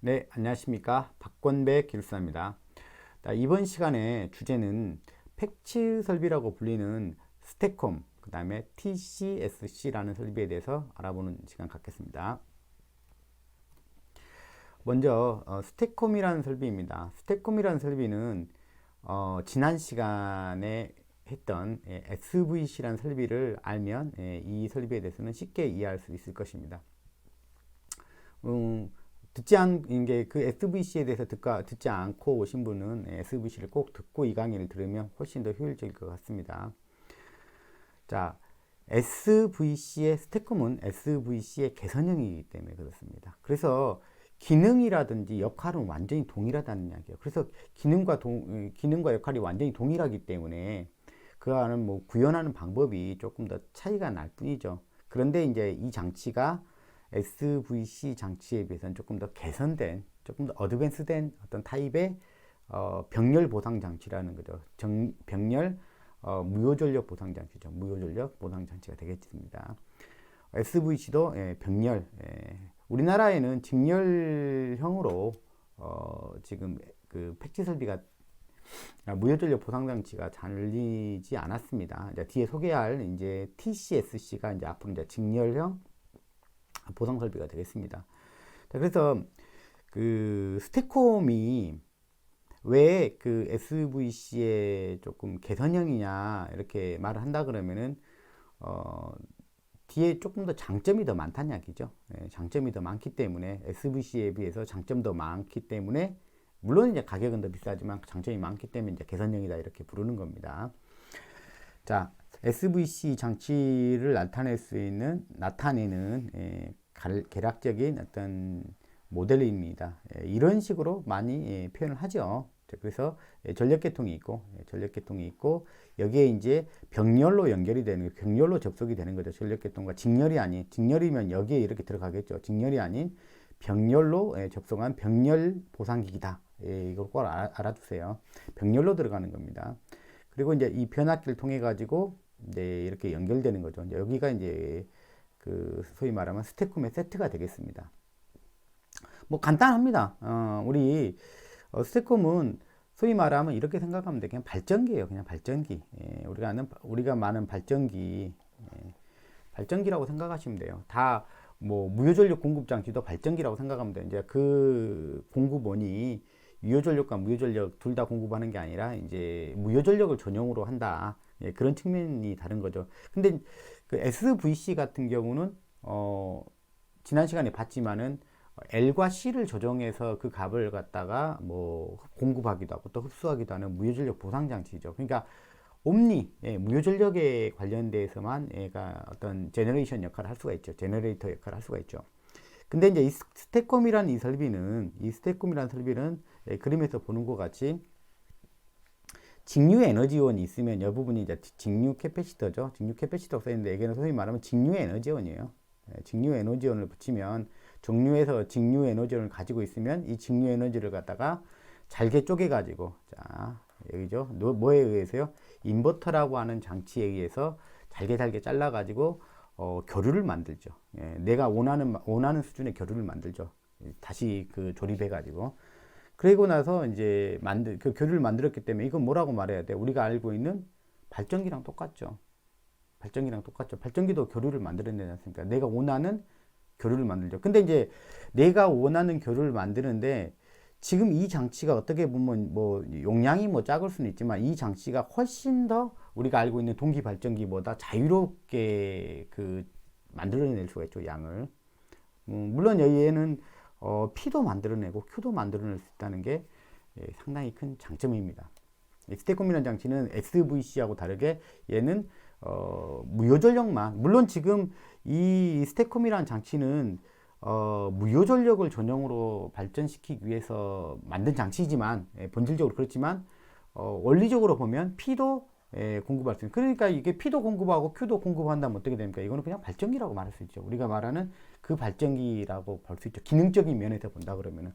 네, 안녕하십니까. 박권배 기술사입니다. 이번 시간에 주제는 패치 설비라고 불리는 스태콤, 그 다음에 TCSC라는 설비에 대해서 알아보는 시간 갖겠습니다. 먼저 스태콤이라는 설비입니다. 스태콤이라는 설비는 지난 시간에 했던 SVC라는 설비를 알면 이 설비에 대해서는 쉽게 이해할 수 있을 것입니다. 듣지 않은 게 그 SVC에 대해서 듣지 않고 오신 분은 SVC를 꼭 듣고 이 강의를 들으면 훨씬 더 효율적일 것 같습니다. 자, SVC의 스태콤은 SVC의 개선형이기 때문에 그렇습니다. 그래서 기능이라든지 역할은 완전히 동일하다는 이야기예요. 그래서 기능과 역할이 완전히 동일하기 때문에 그 안은 뭐 구현하는 방법이 조금 더 차이가 날 뿐이죠. 그런데 이제 이 장치가 SVC 장치에 비해서는 조금 더 개선된, 조금 더 어드밴스된 어떤 타입의 병렬 보상 장치라는 거죠. 병렬 무효전력 보상 장치죠. 무효전력 보상 장치가 되겠습니다. SVC도 병렬, 우리나라에는 직렬형으로 지금 그 패치 설비가 무효전력 보상 장치가 잘리지 않았습니다. 이제 뒤에 소개할 이제 TCSC가 이제 앞으로 이제 직렬형 보상 설비가 되겠습니다. 그래서 그 스태콤이 왜 그 SVC의 조금 개선형이냐 이렇게 말을 한다 그러면은 뒤에 조금 더 장점이 더 많다는 이야기죠. 장점이 더 많기 때문에 SVC에 비해서 장점 더 많기 때문에 물론 이제 가격은 더 비싸지만 장점이 많기 때문에 이제 개선형이다 이렇게 부르는 겁니다. 자, SVC 장치를 나타내는 개략적인 어떤 모델입니다. 이런 식으로 많이 표현을 하죠. 그래서 전력계통이 있고 여기에 이제 병렬로 연결이 되는 병렬로 접속이 되는 거죠. 전력계통과 직렬이면 여기에 이렇게 들어가겠죠. 직렬이 아닌 병렬로 접속한 병렬 보상기기다. 이걸 꼭 알아두세요. 병렬로 들어가는 겁니다. 그리고 이제 이 변압기를 통해 가지고 이제 이렇게 연결되는 거죠. 이제 여기가 이제 그 소위 말하면 스태콤의 세트가 되겠습니다. 뭐 간단합니다. 우리 스태콤은 소위 말하면 이렇게 생각하면 돼. 그냥 발전기예요. 그냥 발전기. 우리가 많은 발전기, 발전기라고 생각하시면 돼요. 다 뭐 무효전력 공급 장치도 발전기라고 생각하면 돼요. 이제 그 공급원이 유효전력과 무효전력 둘 다 공급하는 게 아니라 이제 무효전력을 전용으로 한다. 그런 측면이 다른 거죠. 근데 그 SVC 같은 경우는 지난 시간에 봤지만은 L과 C를 조정해서 그 값을 갖다가 뭐 공급하기도 하고 또 흡수하기도 하는 무효전력 보상 장치죠. 그러니까 무효전력에 관련돼서만 얘가 어떤 제너레이션 역할을 할 수가 있죠. 제너레이터 역할을 할 수가 있죠. 근데 이제 이 스태콤이라는 설비는 그림에서 보는 것 같이 직류 에너지원이 있으면 이 부분이 이제 직류 캐패시터죠. 직류 캐패시터가 써있는데 여기는 소위 말하면 직류 에너지원이에요. 직류 에너지원을 붙이면 종류에서 직류 에너지원을 가지고 있으면 이 직류 에너지를 갖다가 잘게 쪼개 가지고 자 여기죠. 뭐에 의해서요? 인버터라고 하는 장치에 의해서 잘게 잘라 가지고 교류를 만들죠. 내가 원하는 수준의 교류를 만들죠. 다시 그 조립해 가지고 그리고 나서 이제 그 교류를 만들었기 때문에 이건 뭐라고 말해야 돼? 우리가 알고 있는 발전기랑 똑같죠. 발전기도 교류를 만들어내지 않습니까? 내가 원하는 교류를 만들죠. 근데 이제 내가 원하는 교류를 만드는데 지금 이 장치가 어떻게 보면 뭐 용량이 뭐 작을 수는 있지만 이 장치가 훨씬 더 우리가 알고 있는 동기 발전기보다 자유롭게 그 만들어낼 수가 있죠, 양을. 물론 얘는 P도 만들어내고 Q도 만들어낼 수 있다는 게 상당히 큰 장점입니다. 스태콤이라는 장치는 SVC하고 다르게 얘는 무효전력만 물론 지금 이 스태콤이라는 장치는 무효전력을 전용으로 발전시키기 위해서 만든 장치이지만 본질적으로 그렇지만 원리적으로 보면 P도 공급할 수 있는 그러니까 이게 P도 공급하고 Q도 공급한다면 어떻게 됩니까? 이거는 그냥 발전기라고 말할 수 있죠. 우리가 말하는 그 발전기라고 볼 수 있죠. 기능적인 면에서 본다 그러면은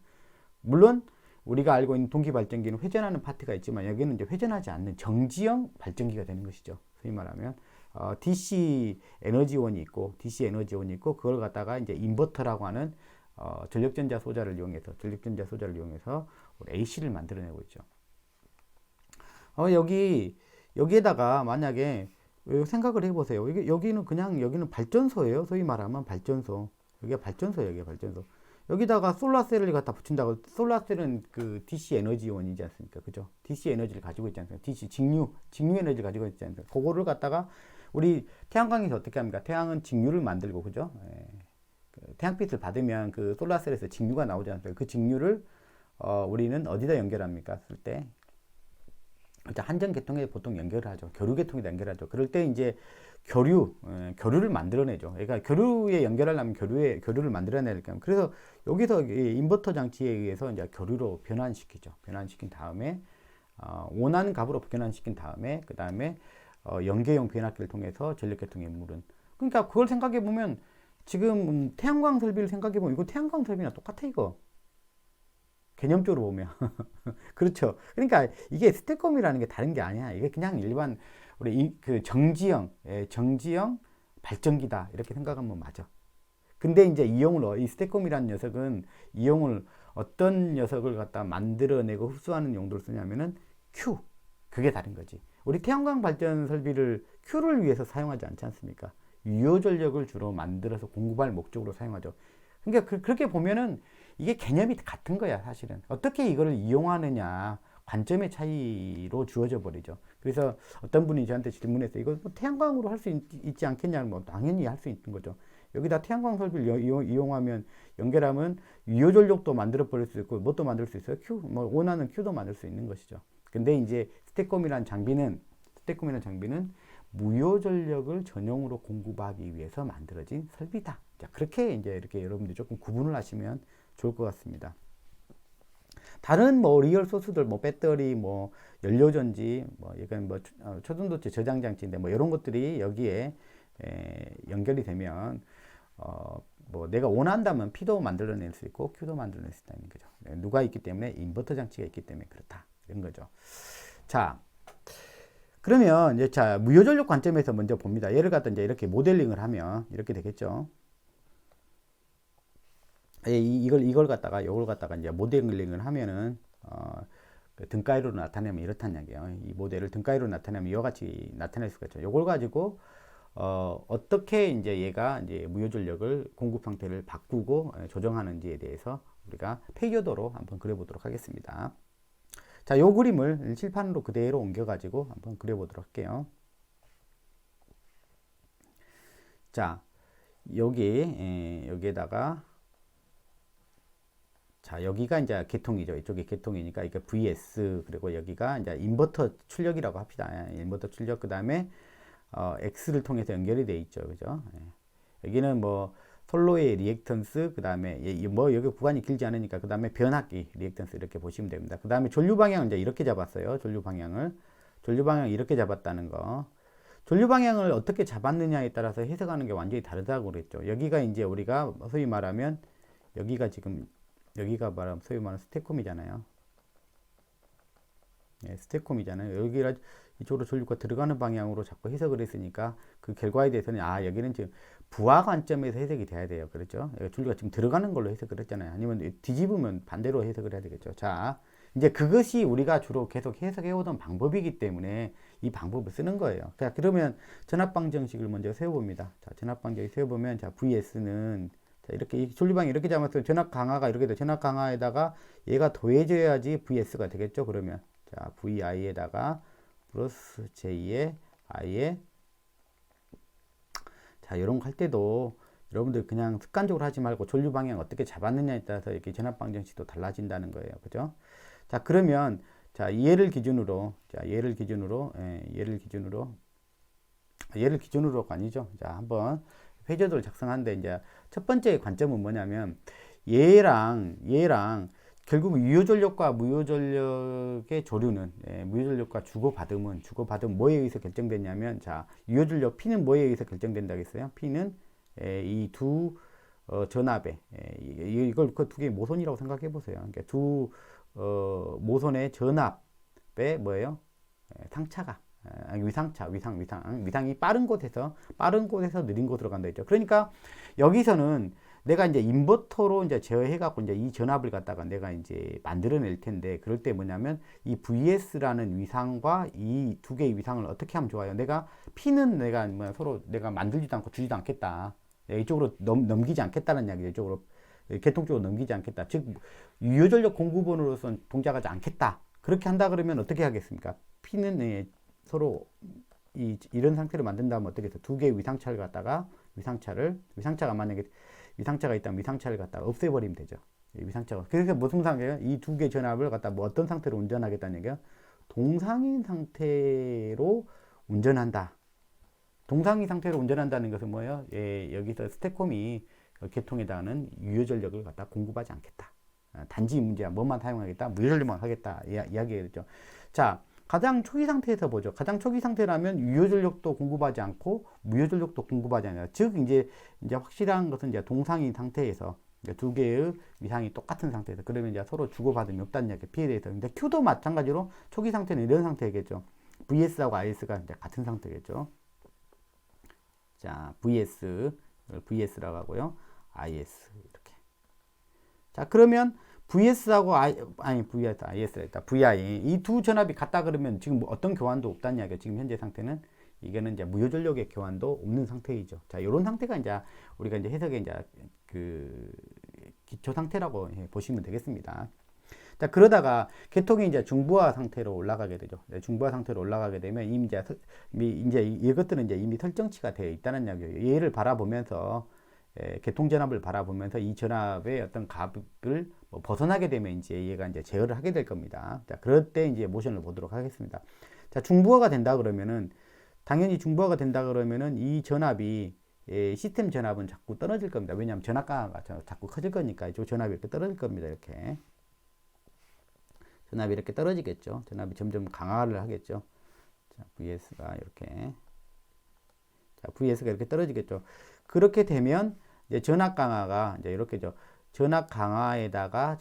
물론 우리가 알고 있는 동기 발전기는 회전하는 파트가 있지만 여기는 이제 회전하지 않는 정지형 발전기가 되는 것이죠. 소위 말하면 DC 에너지원이 있고 그걸 갖다가 이제 인버터라고 하는 전력전자 소자를 이용해서 우리 AC를 만들어내고 있죠. 여기에다가 만약에 생각을 해보세요. 여기는 발전소예요. 소위 말하면 발전소. 여기가 발전소. 여기다가 솔라셀을 갖다 붙인다고. 솔라셀은 그 DC 에너지원이지 않습니까? 그죠? DC 에너지를 가지고 있지 않습니까? DC 직류 에너지를 가지고 있지 않습니까? 그거를 갖다가 우리 태양광에서 어떻게 합니까? 태양은 직류를 만들고, 그죠? 태양빛을 받으면 그 솔라셀에서 직류가 나오지 않습니까? 그 직류를 우리는 어디다 연결합니까? 쓸 때 한전 계통에 보통 연결을 하죠. 교류 계통에다 연결하죠. 그럴 때 이제 교류를 만들어내죠. 그러니까 교류에 연결하려면 교류를 만들어내니까. 그래서 여기서 인버터 장치에 의해서 이제 교류로 변환시키죠. 변환시킨 다음에 원하는 값으로 변환시킨 다음에 그 다음에 연계용 변압기를 통해서 전력 계통에 물은. 그러니까 그걸 생각해 보면 지금 태양광 설비를 생각해 보면 이거 태양광 설비나 똑같아 이거. 개념적으로 보면. 그렇죠. 그러니까 이게 스테콤이라는 게 다른 게 아니야. 이게 그냥 일반 우리 그 정지형 발전기다. 이렇게 생각하면 맞아. 근데 이제 이 스테콤이라는 녀석은 이용을 어떤 녀석을 갖다 만들어내고 흡수하는 용도로 쓰냐면은 Q. 그게 다른 거지. 우리 태양광 발전 설비를 Q를 위해서 사용하지 않지 않습니까? 유효 전력을 주로 만들어서 공급할 목적으로 사용하죠. 그러니까 그렇게 보면은 이게 개념이 같은 거야, 사실은. 어떻게 이거를 이용하느냐, 관점의 차이로 주어져 버리죠. 그래서 어떤 분이 저한테 질문했어요. 이거 뭐 태양광으로 할 수 있지 않겠냐는, 뭐 당연히 할 수 있는 거죠. 여기다 태양광 설비를 이용하면, 연결하면 유효전력도 만들어 버릴 수 있고, 뭣도 만들 수 있어요? 원하는 Q도 만들 수 있는 것이죠. 근데 이제 스테콤이라는 장비는 무효전력을 전용으로 공급하기 위해서 만들어진 설비다. 자, 그렇게 이렇게 여러분들이 조금 구분을 하시면 좋을 것 같습니다. 다른 리얼 소스들, 배터리, 연료전지, 이건 초전도체 저장 장치인데, 이런 것들이 여기에 연결이 되면, 내가 원한다면 P도 만들어낼 수 있고, Q도 만들어낼 수 있다는 거죠. 누가 있기 때문에? 인버터 장치가 있기 때문에 그렇다. 이런 거죠. 자, 그러면 무효전력 관점에서 먼저 봅니다. 얘를 갖다 이렇게 모델링을 하면 이렇게 되겠죠. 이걸 갖다가 이제 모델링을 하면은 그 등가위로 나타내면 이렇다는 얘기예요. 이 모델을 등가위로 나타내면 이와 같이 나타낼 수가 있죠. 이걸 가지고 어떻게 이제 얘가 이제 무효전력을 공급 상태를 바꾸고 조정하는지에 대해서 우리가 페이저도로 한번 그려보도록 하겠습니다. 자, 요 그림을 칠판으로 그대로 옮겨가지고 한번 그려보도록 할게요. 자, 여기에다가 자, 여기가 이제 개통이죠. 이쪽이 개통이니까 이게 VS, 그리고 여기가 이제 인버터 출력이라고 합시다. 인버터 출력, 그 다음에 X를 통해서 연결이 돼 있죠. 그죠? 여기는 솔로의 리액턴스, 그 다음에 여기 구간이 길지 않으니까 그 다음에 변압기 리액턴스 이렇게 보시면 됩니다. 그 다음에 전류 방향을 이제 이렇게 잡았어요. 전류 방향 이렇게 잡았다는 거. 전류 방향을 어떻게 잡았느냐에 따라서 해석하는 게 완전히 다르다고 그랬죠. 여기가 이제 우리가 소위 말하면 여기가 소위 말하는 스테콤이잖아요. 스테콤이잖아요. 이쪽으로 전류가 들어가는 방향으로 자꾸 해석을 했으니까 그 결과에 대해서는 여기는 지금 부하 관점에서 해석이 돼야 돼요. 그렇죠? 전류가 지금 들어가는 걸로 해석을 했잖아요. 아니면 뒤집으면 반대로 해석을 해야 되겠죠. 자, 이제 그것이 우리가 주로 계속 해석해 오던 방법이기 때문에 이 방법을 쓰는 거예요. 자, 그러면 전압방정식을 먼저 세워봅니다. 자, 전압방정식 세워보면, 자, VS는 자, 이렇게 전류방이 이렇게 잡았어요. 전압 강화가 이렇게 돼. 전압 강화에다가 얘가 더해져야지 VS가 되겠죠. 그러면 자, VI에다가 플러스 J의 I에 자, 이런 거 할 때도 여러분들 그냥 습관적으로 하지 말고 전류 방향 어떻게 잡았느냐에 따라서 이렇게 전압 방정식도 달라진다는 거예요. 그죠? 자, 그러면 자, 얘를 기준으로가 아니죠. 자, 한번 회저도를 작성하는데 이제 첫 번째 관점은 뭐냐면 얘랑 결국 유효전력과 무효전력의 조류는 무효전력과 주고받음은 뭐에 의해서 결정됐냐면, 자, 유효전력 P는 뭐에 의해서 결정된다고 했어요? P는 이 두 전압에 이걸 그 두 개의 모선이라고 생각해 보세요. 그러니까 두 모선의 전압에 뭐예요? 상차가 위상이 빠른 곳에서 느린 곳으로 간다 했죠. 그러니까 여기서는 내가 이제 인버터로 이제 제어해갖고 이제 이 전압을 갖다가 내가 이제 만들어낼 텐데, 그럴 때 뭐냐면 이 VS라는 위상과 이 두 개의 위상을 어떻게 하면 좋아요? 내가 P는 내가 뭐 서로 내가 만들지도 않고 주지도 않겠다. 이쪽으로 넘기지 않겠다는 이야기죠. 이쪽으로 계통 쪽으로 넘기지 않겠다. 즉 유효전력 공급원으로서는 동작하지 않겠다. 그렇게 한다 그러면 어떻게 하겠습니까? P는 서로 이런 상태로 만든다면 어떻게 해서 두 개의 위상차를 갖다가 위상차가 만약에 위상차가 있다면 위상차를 갖다가 없애버리면 되죠. 위상차가. 그래서 무슨 상태예요? 이 두 개 전압을 갖다 뭐 어떤 상태로 운전하겠다는 얘기야? 동상인 상태로 운전한다. 동상인 상태로 운전한다는 것은 뭐예요? 여기서 스택콤이 계통에다가는 유효전력을 갖다 공급하지 않겠다. 단지 문제야. 뭐만 사용하겠다? 무효전력만 하겠다. 이야기했죠. 자, 가장 초기 상태에서 보죠. 가장 초기 상태라면 유효전력도 공급하지 않고 무효전력도 공급하지 않아요. 즉 이제 확실한 것은 이제 동상인 상태에서 두 개의 위상이 똑같은 상태에서, 그러면 이제 서로 주고받음이 없다는 이야기. P에 대해서. 근데 Q도 마찬가지로 초기 상태는 이런 상태겠죠. VS하고 IS가 이제 같은 상태겠죠. 자, VS라고 하고요. IS 이렇게. 자, 그러면 VS하고 VI 이 두 전압이 같다 그러면 지금 뭐 어떤 교환도 없다는 이야기예요. 지금 현재 상태는 이거는 이제 무효전력의 교환도 없는 상태이죠. 자, 이런 상태가 이제 우리가 이제 해석의 이제 그 기초 상태라고 보시면 되겠습니다. 자, 그러다가 계통이 이제 중부하 상태로 올라가게 되죠. 중부하 상태로 올라가게 되면 이미 이제 이것들은 이제 이미 설정치가 되어 있다는 이야기예요. 얘를 바라보면서 계통 전압을 바라보면서 이 전압의 어떤 값을 뭐 벗어나게 되면 이제 얘가 이제 제어를 하게 될 겁니다. 자, 그럴 때 이제 모션을 보도록 하겠습니다. 자, 중부하가 된다 그러면은 당연히 중부하가 된다 그러면은 이 전압이 시스템 전압은 자꾸 떨어질 겁니다. 왜냐하면 전압 강화가 자꾸 커질 거니까 이 전압이 이렇게 떨어질 겁니다. 이렇게 전압이 이렇게 떨어지겠죠. 전압이 점점 강화를 하겠죠. 자, VS가 이렇게, 자, VS가 이렇게 떨어지겠죠. 그렇게 되면 이제 전압 강화가 이제 이렇게죠. 전압 강화에다가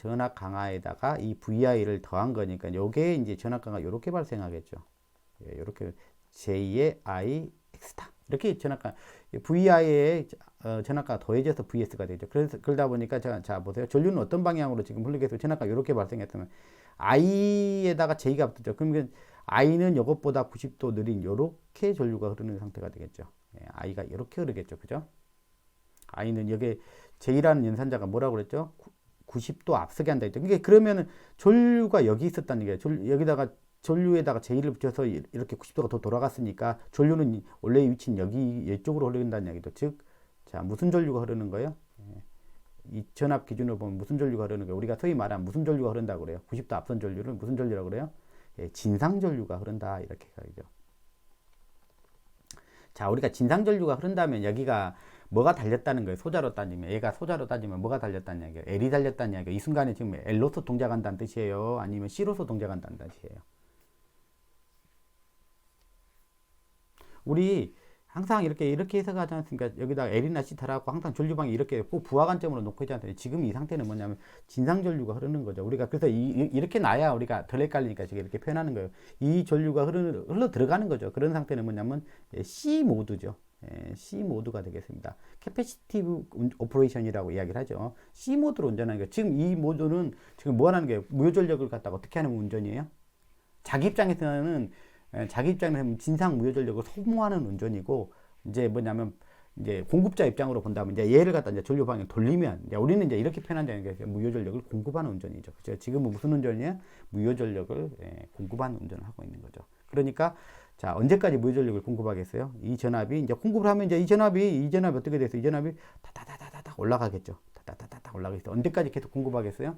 이 VI를 더한 거니까 요게 이제 전압 강화 이렇게 발생하겠죠. 이렇게 J의 IX다. 이렇게 전압 강화, VI에 전압 강화 더해져서 VS가 되죠. 그래서 그러다 보니까 자 보세요. 전류는 어떤 방향으로 지금 흘리겠어요? 전압 강화 이렇게 발생했으면 I에다가 J가 붙죠. 그러면 I는 이것보다 90도 느린 이렇게 전류가 흐르는 상태가 되겠죠. I가 이렇게 흐르겠죠. 그죠? I는 여기 J라는 연산자가 뭐라고 그랬죠? 90도 앞서게 한다 했죠. 그러니까 그러면은 전류가 여기 있었다는 얘기예요. 여기다가 전류에다가 J를 붙여서 이렇게 90도가 더 돌아갔으니까 전류는 원래 위치는 이쪽으로 흐른다는 얘기죠. 즉, 자, 무슨 전류가 흐르는 거예요? 이 전압 기준으로 보면 무슨 전류가 흐르는 거예요? 우리가 소위 말하면 무슨 전류가 흐른다고 그래요? 90도 앞선 전류를 무슨 전류라고 그래요? 진상 전류가 흐른다. 이렇게 가죠. 자, 우리가 진상 전류가 흐른다면 여기가 뭐가 달렸다는 거예요? 소자로 따지면. 얘가 소자로 따지면 뭐가 달렸다는 얘기예요? L이 달렸다는 얘기예요. 이 순간에 지금 L로서 동작한다는 뜻이에요? 아니면 C로서 동작한다는 뜻이에요? 우리 항상 이렇게 해석하지 않습니까? 여기다 L이나 C 달아갖고 항상 전류방이 이렇게 꼭 부하관점으로 놓고 있지 않습니까? 지금 이 상태는 뭐냐면 진상 전류가 흐르는 거죠. 우리가 그래서 이렇게 놔야 우리가 덜 헷갈리니까 지금 이렇게 표현하는 거예요. 이 전류가 흘러 들어가는 거죠. 그런 상태는 뭐냐면 C 모드죠. C 모드가 되겠습니다. 캐패시티브 오퍼레이션이라고 이야기를 하죠. C 모드로 운전하는 거예요. 지금 이 모드는 지금 뭐 하는 거예요? 무효전력을 갖다가 어떻게 하는 운전이에요? 자기 입장에서는 진상 무효전력을 소모하는 운전이고, 이제 뭐냐면 이제 공급자 입장으로 본다면 이제 얘를 갖다 이제 전류 방향 돌리면 이제 우리는 이제 이렇게 표현한다는 게 무효전력을 공급하는 운전이죠. 그죠? 지금은 무슨 운전이에요? 무효전력을 공급하는 운전을 하고 있는 거죠. 그러니까 자, 언제까지 무효전력을 공급하겠어요? 이 전압이 이제 공급을 하면 이제 이 전압이 어떻게 돼서 이 전압이 다다다다다 올라가겠죠. 다다다다 올라가겠죠. 언제까지 계속 공급하겠어요?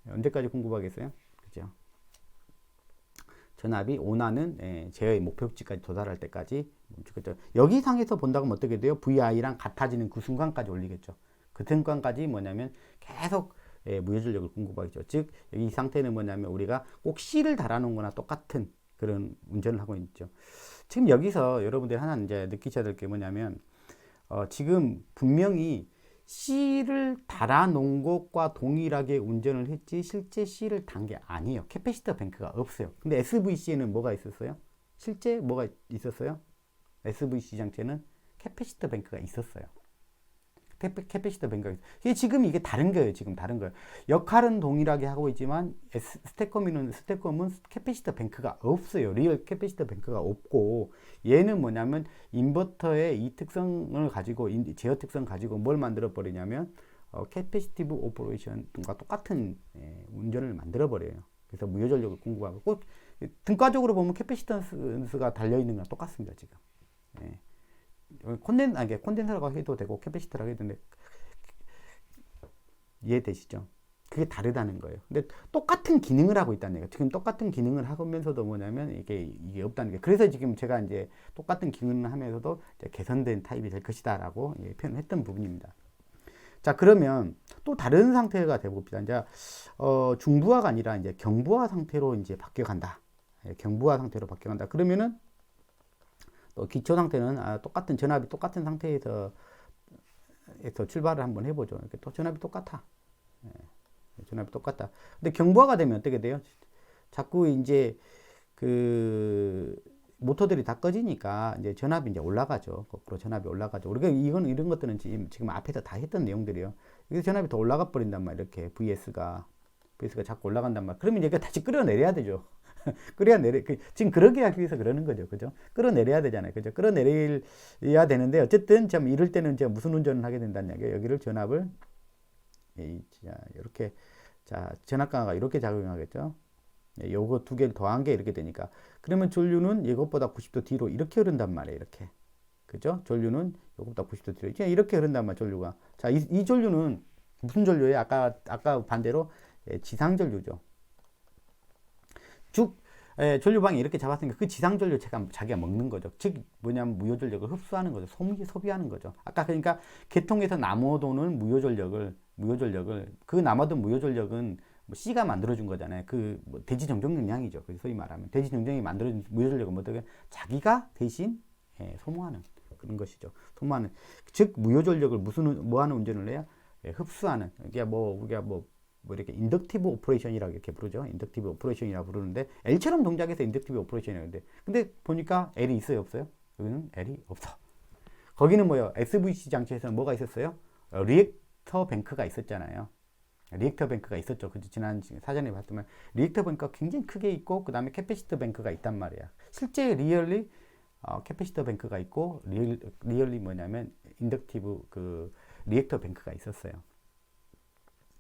언제까지 공급하겠어요? 그죠? 전압이 원하는 제어의 목표치까지 도달할 때까지 멈추겠죠. 여기 상에서 본다고 하면 어떻게 돼요? VI랑 같아지는 그 순간까지 올리겠죠. 그 순간까지 뭐냐면 계속 무효전력을 공급하겠죠. 즉 이 상태는 뭐냐면 우리가 꼭 C를 달아놓은 거나 똑같은 그런 운전을 하고 있죠. 지금 여기서 여러분들이 하나 이제 느끼셔야 될 게 뭐냐면 지금 분명히 C를 달아놓은 것과 동일하게 운전을 했지 실제 C를 단 게 아니에요. 캐패시터 뱅크가 없어요. 근데 SVC에는 뭐가 있었어요? 실제 뭐가 있었어요? SVC 장치에는 캐패시터 뱅크가 있었어요. 캐패시터 뱅크가 있어요. 이게 지금 이게 다른 거예요. 지금 다른 거예요. 역할은 동일하게 하고 있지만 스태컴은 캐패시터 뱅크가 없어요. 리얼 캐패시터 뱅크가 없고, 얘는 뭐냐면 인버터의 이 특성을 가지고, 제어 특성 가지고 뭘 만들어 버리냐면 캐패시티브 오퍼레이션과 똑같은 운전을 만들어 버려요. 그래서 무효 전력을 공급하고, 꼭 등가적으로 보면 캐패시턴스가 달려 있는 건 똑같습니다. 지금. 예. 콘덴서라고 해도 되고 캐패시터라고 해도 되는데, 이해되시죠? 그게 다르다는 거예요. 근데 똑같은 기능을 하고 있다는 얘기예요. 지금 똑같은 기능을 하면서도 뭐냐면 이게 없다는 게, 그래서 지금 제가 이제 똑같은 기능을 하면서도 이제 개선된 타입이 될 것이다라고 표현을 했던 부분입니다. 자, 그러면 또 다른 상태가 되봅시다. 이제 중부하가 아니라 이제 경부하 상태로 이제 바뀌어간다. 경부하 상태로 바뀌어간다. 그러면은 또 기초 상태는 똑같은 전압이 똑같은 상태에서 출발을 한번 해보죠. 이렇게 또 전압이 똑같아. 전압이 똑같다. 근데 경부하가 되면 어떻게 돼요? 자꾸 이제 그 모터들이 다 꺼지니까 이제 전압이 이제 올라가죠. 거꾸로 전압이 올라가죠. 우리가 이런 것들은 지금 앞에서 다 했던 내용들이에요. 그래서 전압이 더 올라가 버린단 말이에요. 이렇게 VS가 자꾸 올라간단 말이에요. 그러면 얘가 다시 끌어내려야 되죠. 지금 그러게 하기 위해서 그러는 거죠. 그죠? 끌어내려야 되잖아요. 그죠? 끌어내려야 되는데, 어쨌든, 참, 이럴 때는 이제 무슨 운전을 하게 된다는 얘기예요. 여기를 전압을, 이렇게, 자, 전압 강화가 이렇게 작용하겠죠. 요거 두 개를 더한 게 이렇게 되니까. 그러면 전류는 이것보다 90도 뒤로 이렇게 흐른단 말이에요. 이렇게. 그죠? 전류는 이것보다 90도 뒤로. 이렇게 흐른단 말이에요. 전류가. 자, 이 전류는 무슨 전류예요? 아까 반대로 지상전류죠. 전류방이 이렇게 잡았으니까 그 지상전류 자기가 먹는 거죠. 즉 뭐냐면 무효전력을 흡수하는 거죠. 소비하는 거죠. 아까 그러니까 계통에서 남아도는 무효전력을 그 남아돈 무효전력은 뭐 C가 만들어준 거잖아요. 뭐 대지 정정 능량이죠. 그래서 소위 말하면 대지 정정이 만들어준 무효전력은 어떻게 자기가 대신 소모하는 그런 것이죠. 소모하는, 즉 무효전력을 뭐 하는 운전을 해야 흡수하는. 이게 우리가 이렇게 인덕티브 오퍼레이션이라고 이렇게 부르죠. 인덕티브 오퍼레이션이라고 부르는데, L처럼 동작해서 인덕티브 오퍼레이션이라는데, 근데 보니까 L이 있어요, 없어요? 여기는 L이 없어. 거기는 뭐요? SVC 장치에서는 뭐가 있었어요? 리액터 뱅크가 있었잖아요. 리액터 뱅크가 있었죠. 그 지난 사전에 봤더니 리액터 뱅크가 굉장히 크게 있고, 그 다음에 캐패시터 뱅크가 있단 말이야. 실제 리얼리 캐패시터 뱅크가 있고, 리얼리 뭐냐면 인덕티브 리액터 뱅크가 있었어요.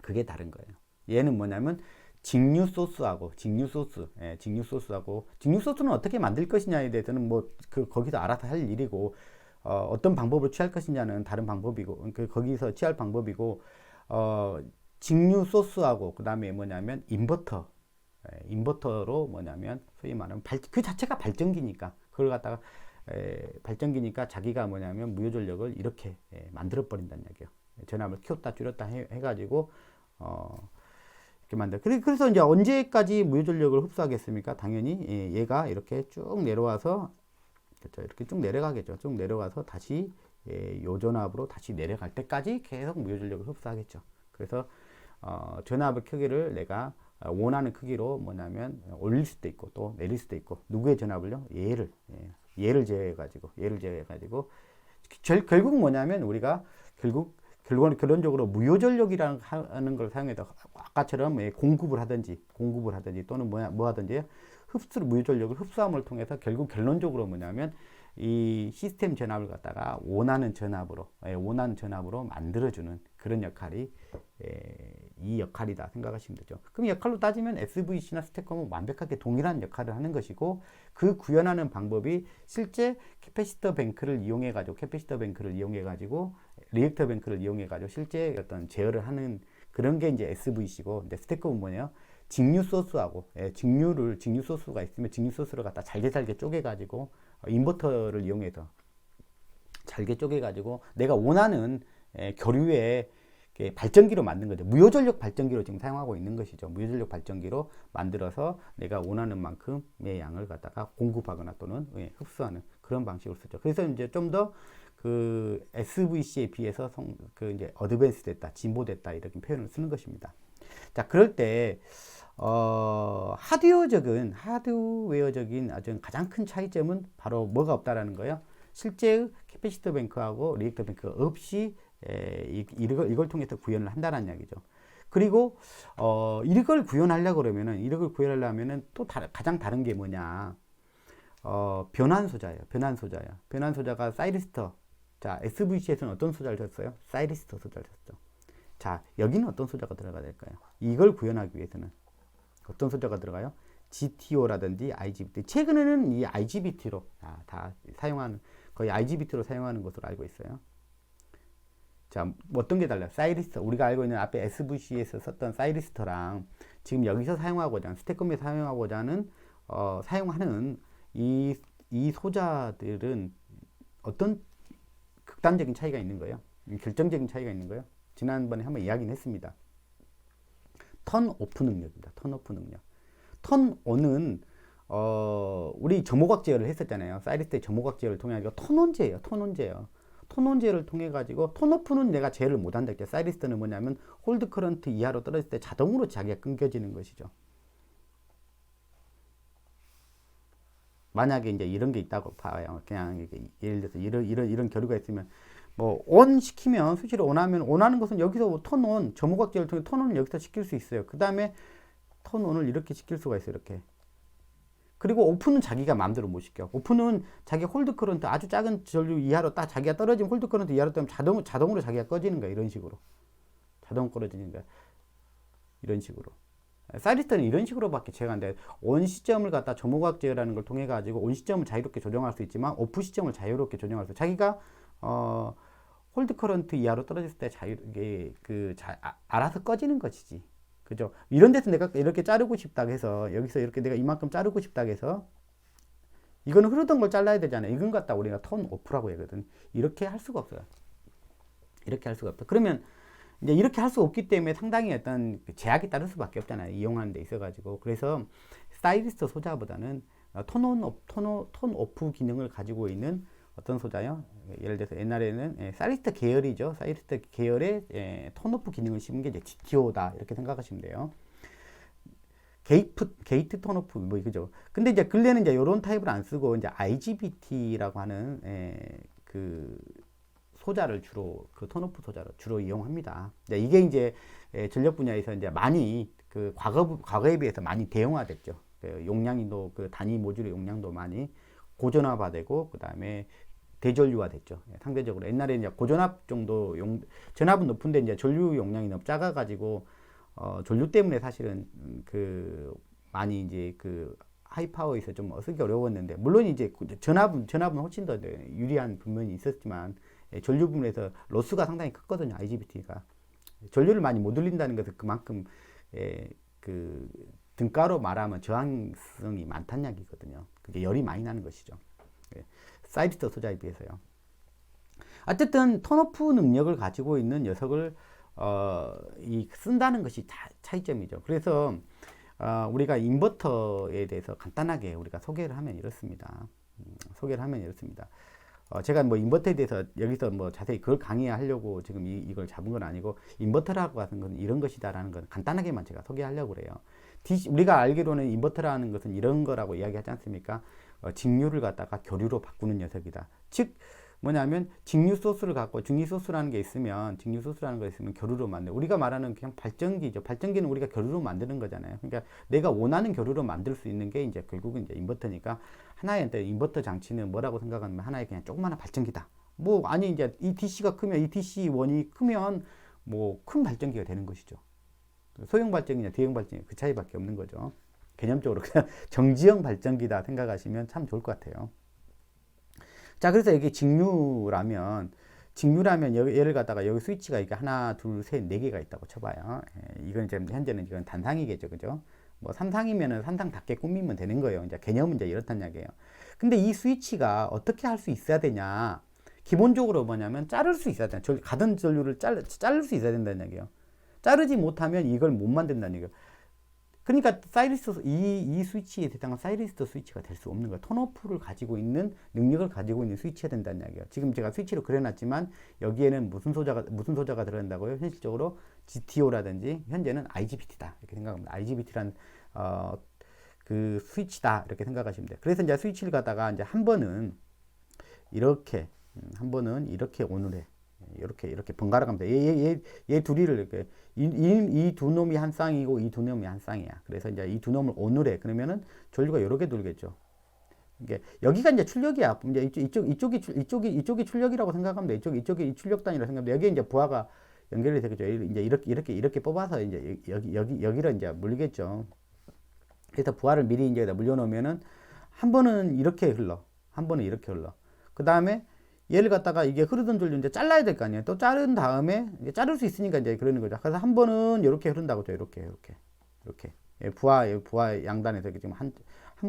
그게 다른 거예요. 얘는 뭐냐면 직류 소스하고 직류 소스는 어떻게 만들 것이냐에 대해서는 거기서 알아서 할 일이고, 어떤 방법을 취할 것이냐는 다른 방법이고, 거기서 취할 방법이고, 직류 소스하고 그 다음에 뭐냐면 인버터로 뭐냐면 소위 말하면 그 자체가 발전기니까, 그걸 갖다가 발전기니까 자기가 뭐냐면 무효전력을 이렇게 만들어 버린다는 얘기예요. 전압을 키웠다 줄였다 해가지고 이렇게 만들. 그래서 이제 언제까지 무효전력을 흡수하겠습니까? 당연히 얘가 이렇게 쭉 내려와서, 그렇죠, 이렇게 쭉 내려가겠죠. 쭉 내려가서 다시 요전압으로 다시 내려갈 때까지 계속 무효전력을 흡수하겠죠. 그래서 전압의 크기를 내가 원하는 크기로 뭐냐면 올릴 수도 있고 또 내릴 수도 있고, 누구의 전압을요? 얘를 제외해가지고 결국 뭐냐면 우리가 결론적으로 무효전력이라는 하는 걸 사용해서 아까처럼 공급을 하든지 또는 뭐 하든지 무효전력을 흡수함을 통해서 결국 결론적으로 뭐냐면 이 시스템 전압을 갖다가 원하는 전압으로 만들어주는 그런 역할이 이 역할이다 생각하시면 되죠. 그럼 역할로 따지면 SVC나 스태컴은 완벽하게 동일한 역할을 하는 것이고, 그 구현하는 방법이 실제 캐패시터 뱅크를 이용해 가지고 리액터 뱅크를 이용해 가지고 실제 어떤 제어를 하는 그런 게 이제 SVC고, 근데 스태컴은 뭐냐? 직류 소스하고 직류 소스가 있으면 직류 소스를 갖다 잘게 쪼개 가지고 인버터를 이용해서 잘게 쪼개 가지고 내가 원하는 교류의 발전기로 만든 거죠. 무효전력 발전기로 지금 사용하고 있는 것이죠. 무효전력 발전기로 만들어서 내가 원하는 만큼의 양을 갖다가 공급하거나 또는 흡수하는 그런 방식으로 쓰죠. 그래서 이제 좀 더 그 SVC에 비해서 이제 어드밴스 됐다, 진보됐다, 이렇게 표현을 쓰는 것입니다. 자, 그럴 때 하드웨어적인 아주 가장 큰 차이점은 바로 뭐가 없다라는 거예요. 실제 캐패시터 뱅크하고 리액터 뱅크가 없이 이걸 통해서 구현을 한다는 이야기죠. 그리고 이걸 구현하려고 그러면은 이걸 구현하려면은 또 가장 다른 게 뭐냐? 변환 소자예요. 변환 소자예요. 변환 소자가 사이리스터. 자, SVC에서는 어떤 소자를 썼어요? 사이리스터 소자를 썼죠. 자, 여기는 어떤 소자가 들어가야 될까요? 이걸 구현하기 위해서는 어떤 소자가 들어가요? GTO라든지 IGBT. 최근에는 이 IGBT로 다 사용하는, 거의 IGBT로 사용하는 것으로 알고 있어요. 자, 어떤 게 달라요? 사이리스터. 우리가 알고 있는 앞에 SVC에서 썼던 사이리스터랑 지금 여기서 사용하고자 하는, 스택컴에서 사용하고자 하는, 사용하는 이 소자들은 어떤 극단적인 차이가 있는 거예요? 결정적인 차이가 있는 거예요? 지난번에 한번 이야기는 했습니다. 턴 오프 능력입니다. 턴 오프 능력. 턴 온은 우리 점호각 제어를 했었잖아요. 사이리스트의 점호각 제어를 통해 가지고 턴온제예요. 턴온제예요. 턴온제를 통해 가지고 턴오프는 내가 제어를 못 한다. 사이리스트는 뭐냐면 홀드 커런트 이하로 떨어질 때 자동으로 자기가 끊겨지는 것이죠. 만약에 이제 이런 게 있다고 봐요. 그냥 예를 들어서 이런 교류가 있으면 뭐 온 시키면 스위치를 온하면 온하는 것은 여기서 턴온 점호각 제어를 통해 턴온을 여기서 시킬 수 있어요. 그 다음에 턴온을 이렇게 시킬 수가 있어요. 이렇게. 그리고 오픈은 자기가 마음대로 못 시켜. 오픈은 자기 홀드 커런트 아주 작은 전류 이하로 딱 자기가 떨어진 홀드 커런트 이하로 뜨면 자동으로 자기가 꺼지는 거야. 이런 식으로. 자동 꺼지는 거야. 이런 식으로. 사이리스트는 이런 식으로밖에 제어가 안 돼. 온 시점을 갖다 점호각 제어라는 걸 통해 가지고 온 시점을 자유롭게 조정할 수 있지만 오프 시점을 자유롭게 조정할 수. 자기가 홀드 커런트 이하로 떨어졌을 때 알아서 꺼지는 것이지. 그죠? 이런 데서 내가 이렇게 자르고 싶다 해서 여기서 이렇게 내가 이만큼 자르고 싶다 해서 이거는 흐르던 걸 잘라야 되잖아요. 이건 갖다 우리가 턴 오프라고 하거든. 이렇게 할 수가 없어요. 이렇게 할 수가 없다. 그러면 이제 이렇게 할 수 없기 때문에 상당히 어떤 제약이 따를 수밖에 없잖아요. 이용하는 데 있어가지고. 그래서 사이리스트 소자보다는 턴 오프 기능을 가지고 있는 어떤 소자요? 예를 들어서 옛날에는 사이리스트 계열이죠. 사이리스트 계열의 턴오프 기능을 씹은 게 이제 GTO다. 이렇게 생각하시면 돼요. 게이트 턴오프, 뭐, 그죠? 근데 이제 근래는 이제 이런 타입을 안 쓰고 이제 IGBT라고 하는 그 소자를 주로, 그 턴오프 소자를 주로 이용합니다. 이게 이제 전력 분야에서 이제 많이 그 과거에 비해서 많이 대형화됐죠. 그 용량도 그 단위 모듈의 용량도 많이 고전화되고 그 다음에 대전류화 됐죠. 상대적으로 옛날에 이제 고전압 정도 전압은 높은데 이제 전류 용량이 너무 작아가지고 전류 때문에 사실은 그 많이 이제 그 하이파워에서 좀 쓰기 어려웠는데 물론 이제 전압은 훨씬 더 유리한 부분이 있었지만 전류 부분에서 로스가 상당히 컸거든요. IGBT가 전류를 많이 못 올린다는 것은 그만큼 그 등가로 말하면 저항성이 많다는 이야기거든요. 그게 열이 많이 나는 것이죠. 사이리스트 소자에 비해서요. 어쨌든 턴오프 능력을 가지고 있는 녀석을 쓴다는 것이 차이점이죠. 그래서 우리가 인버터에 대해서 간단하게 우리가 소개를 하면 이렇습니다. 제가 뭐 인버터에 대해서 여기서 뭐 자세히 그걸 강의하려고 지금 이걸 잡은 건 아니고 인버터라고 하는 건 이런 것이다라는 건 간단하게만 제가 소개하려고 그래요. 우리가 알기로는 인버터라는 것은 이런 거라고 이야기하지 않습니까? 직류를 갖다가 교류로 바꾸는 녀석이다. 즉 뭐냐면 직류 소스를 갖고 중리 소스라는 게 있으면 교류로 만들. 우리가 말하는 그냥 발전기죠. 발전기는 우리가 교류로 만드는 거잖아요. 그러니까 내가 원하는 교류로 만들 수 있는 게 이제 결국은 이제 인버터니까 하나의 인버터 장치는 뭐라고 생각하면 하나의 그냥 조그마한 발전기다. 뭐 아니 이제 이 DC가 크면 이 DC1이 크면 뭐 큰 발전기가 되는 것이죠. 소형 발전기냐 대형 발전기 그 차이밖에 없는 거죠. 개념적으로 그냥 정지형 발전기다 생각하시면 참 좋을 것 같아요. 자, 그래서 이게 직류라면 예를 갖다가 여기 스위치가 이게 하나, 둘, 셋, 네 개가 있다고 쳐봐요. 이건 이제 현재는 이건 단상이겠죠, 그죠? 뭐 삼상이면은 삼상답게 꾸미면 되는 거예요. 이제 개념은 이제 이렇단 이야기예요. 근데 이 스위치가 어떻게 할 수 있어야 되냐? 기본적으로 뭐냐면 자를 수 있어야 돼. 가던 전류를 자를 수 있어야 된다는 얘기예요. 자르지 못하면 이걸 못 만든다는 얘기예요. 그러니까 이 스위치에 해당한 사이리스트 스위치가 될 수 없는 거예요. 턴오프를 가지고 있는 능력을 가지고 있는 스위치가 된다는 이야기예요. 지금 제가 스위치로 그려놨지만 여기에는 무슨 소자가 들어간다고요? 현실적으로 GTO라든지 현재는 IGBT다 이렇게 생각합니다. IGBT란 그 스위치다 이렇게 생각하시면 돼요. 그래서 이제 스위치를 갖다가 이제 한 번은 이렇게 온을 해. 이렇게 번갈아 가면서 얘 둘이를 이렇게 이 두 놈이 한 쌍이고 이 두 놈이 한 쌍이야. 그래서 이제 이 두 놈을 온을 해. 그러면은 전류가 이렇게 돌겠죠. 이게 여기가 이제 출력이야. 이제 이쪽이 출력이라고 생각하면 돼. 이쪽이 출력단이라고 생각하면 돼. 여기에 이제 부하가 연결이 되겠죠. 이제 이렇게 뽑아서 이제 여기를 이제 물리겠죠. 그래서 부하를 미리 이제 여기다 물려놓으면은 한 번은 이렇게 흘러. 한 번은 이렇게 흘러. 그 다음에 얘를 갖다가 이게 흐르던 줄로 이제 잘라야 될 거 아니에요. 또 자른 다음에 이제 자를 수 있으니까 이제 그러는 거죠. 그래서 한 번은 이렇게 흐른다고 죠. 이렇게. 예, 부하 양단에서 지금 한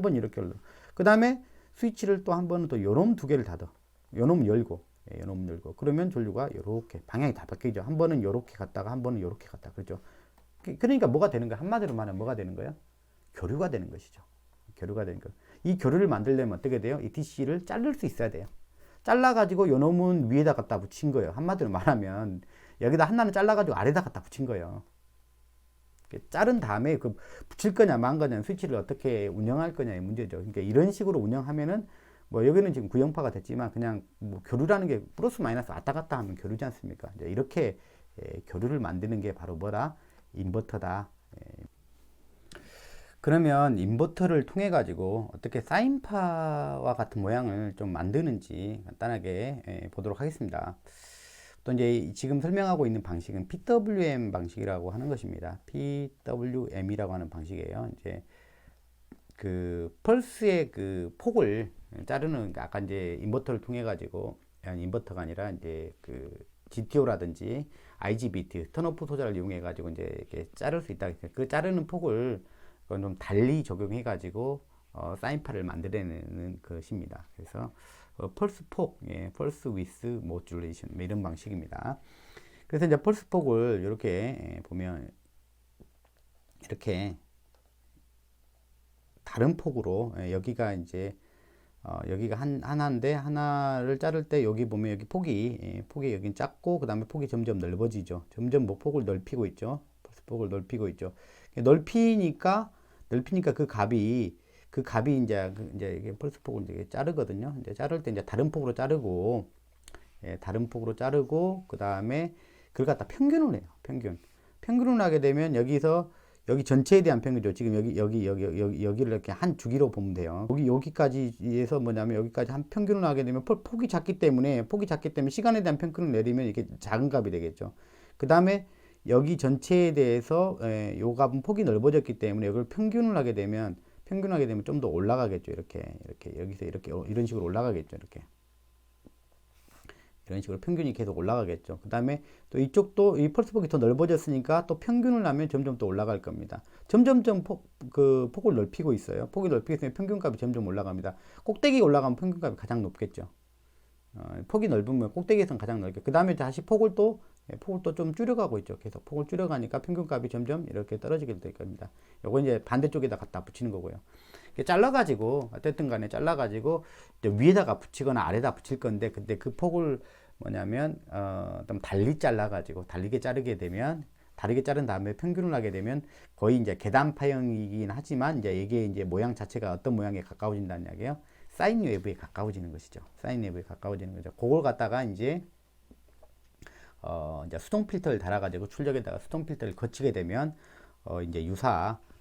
번 이렇게 흘러. 그 다음에 스위치를 또 한 번은 또 요놈 두 개를 닫아. 요놈 열고. 예, 요놈 열고. 그러면 전류가 요렇게 방향이 다 바뀌죠. 한 번은 요렇게 갔다가 한 번은 요렇게 갔다. 그렇죠. 그러니까 뭐가 되는 거야? 한마디로 말하면 뭐가 되는 거야? 교류가 되는 것이죠. 교류가 되는 거. 이 교류를 만들려면 어떻게 돼요? 이 DC를 자를 수 있어야 돼요. 잘라가지고 요 놈은 위에다 갖다 붙인 거예요. 한마디로 말하면 여기다 하나는 잘라가지고 아래다 갖다 붙인 거예요. 자른 다음에 그 붙일 거냐 만 거냐 스위치를 어떻게 운영할 거냐의 문제죠. 그러니까 이런 식으로 운영하면은 뭐 여기는 지금 구형파가 됐지만 그냥 뭐 교류라는 게 플러스 마이너스 왔다 갔다 하면 교류지 않습니까? 이제 이렇게 교류를 만드는 게 바로 뭐라? 인버터다. 그러면 인버터를 통해 가지고 어떻게 사인파와 같은 모양을 좀 만드는지 간단하게 보도록 하겠습니다. 또 이제 지금 설명하고 있는 방식은 PWM 방식이라고 하는 것입니다. PWM이라고 하는 방식이에요. 이제 그 펄스의 그 폭을 자르는, 아까 이제 인버터를 통해 가지고, 아니 인버터가 아니라 이제 그 GTO라든지 IGBT 턴오프 소자를 이용해 가지고 이제 이렇게 자를 수 있다. 그 자르는 폭을 좀 달리 적용해 가지고 사인파를 만들어내는 것입니다. 그래서 펄스 폭, 펄스 위스 모듈레이션 이런 방식입니다. 그래서 이제 펄스 폭을 이렇게 보면 이렇게 다른 폭으로, 여기가 이제 여기가 하나인데 하나를 자를 때 여기 보면 여기 폭이 여긴 작고 그 다음에 폭이 점점 넓어지죠. 점점 뭐 폭을 넓히고 있죠. 펄스 폭을 넓히고 있죠. 넓히니까 그 값이 이제 이게 펄스 폭을 이제 자르거든요. 이제 자를 때 이제 다른 폭으로 자르고, 다른 폭으로 자르고 그 다음에 그걸 갖다 평균을 해요. 평균을 하게 되면 여기 전체에 대한 평균이죠. 지금 여기를 이렇게 한 주기로 보면 돼요. 여기까지에서 뭐냐면 여기까지 한 평균을 하게 되면 폭이 작기 때문에 시간에 대한 평균을 내리면 이게 작은 값이 되겠죠. 그 다음에 여기 전체에 대해서 요 값은 폭이 넓어졌기 때문에 이걸 평균을 하게 되면 좀 더 올라가겠죠. 이렇게 여기서 이런 식으로 올라가겠죠. 이런 식으로 평균이 계속 올라가겠죠. 그 다음에 또 이쪽도 이 펄스폭이 더 넓어졌으니까 또 평균을 하면 점점 또 올라갈 겁니다. 점점점 폭을 넓히고 있어요. 폭이 넓히고 있으면 평균값이 점점 올라갑니다. 꼭대기 올라가면 평균값이 가장 높겠죠. 폭이 넓으면 꼭대기에선 가장 넓게. 그 다음에 다시 폭을 또 좀 줄여가고 있죠. 계속 폭을 줄여가니까 평균값이 점점 이렇게 떨어지게 될 겁니다. 요거 이제 반대쪽에다 갖다 붙이는 거고요. 잘라가지고, 어쨌든 간에 잘라가지고, 위에다가 붙이거나 아래다 붙일 건데, 근데 그 폭을 뭐냐면, 좀 달리 잘라가지고, 다르게 자른 다음에 평균을 하게 되면, 거의 이제 계단파형이긴 하지만, 이제 이게 이제 모양 자체가 어떤 모양에 가까워진다는 이야기예요. 사인 웨이브에 가까워지는 것이죠. 사인 웨이브에 가까워지는 거죠. 그걸 갖다가 이제 수동 필터를 달아가지고 출력에다가 수동 필터를 거치게 되면, 이제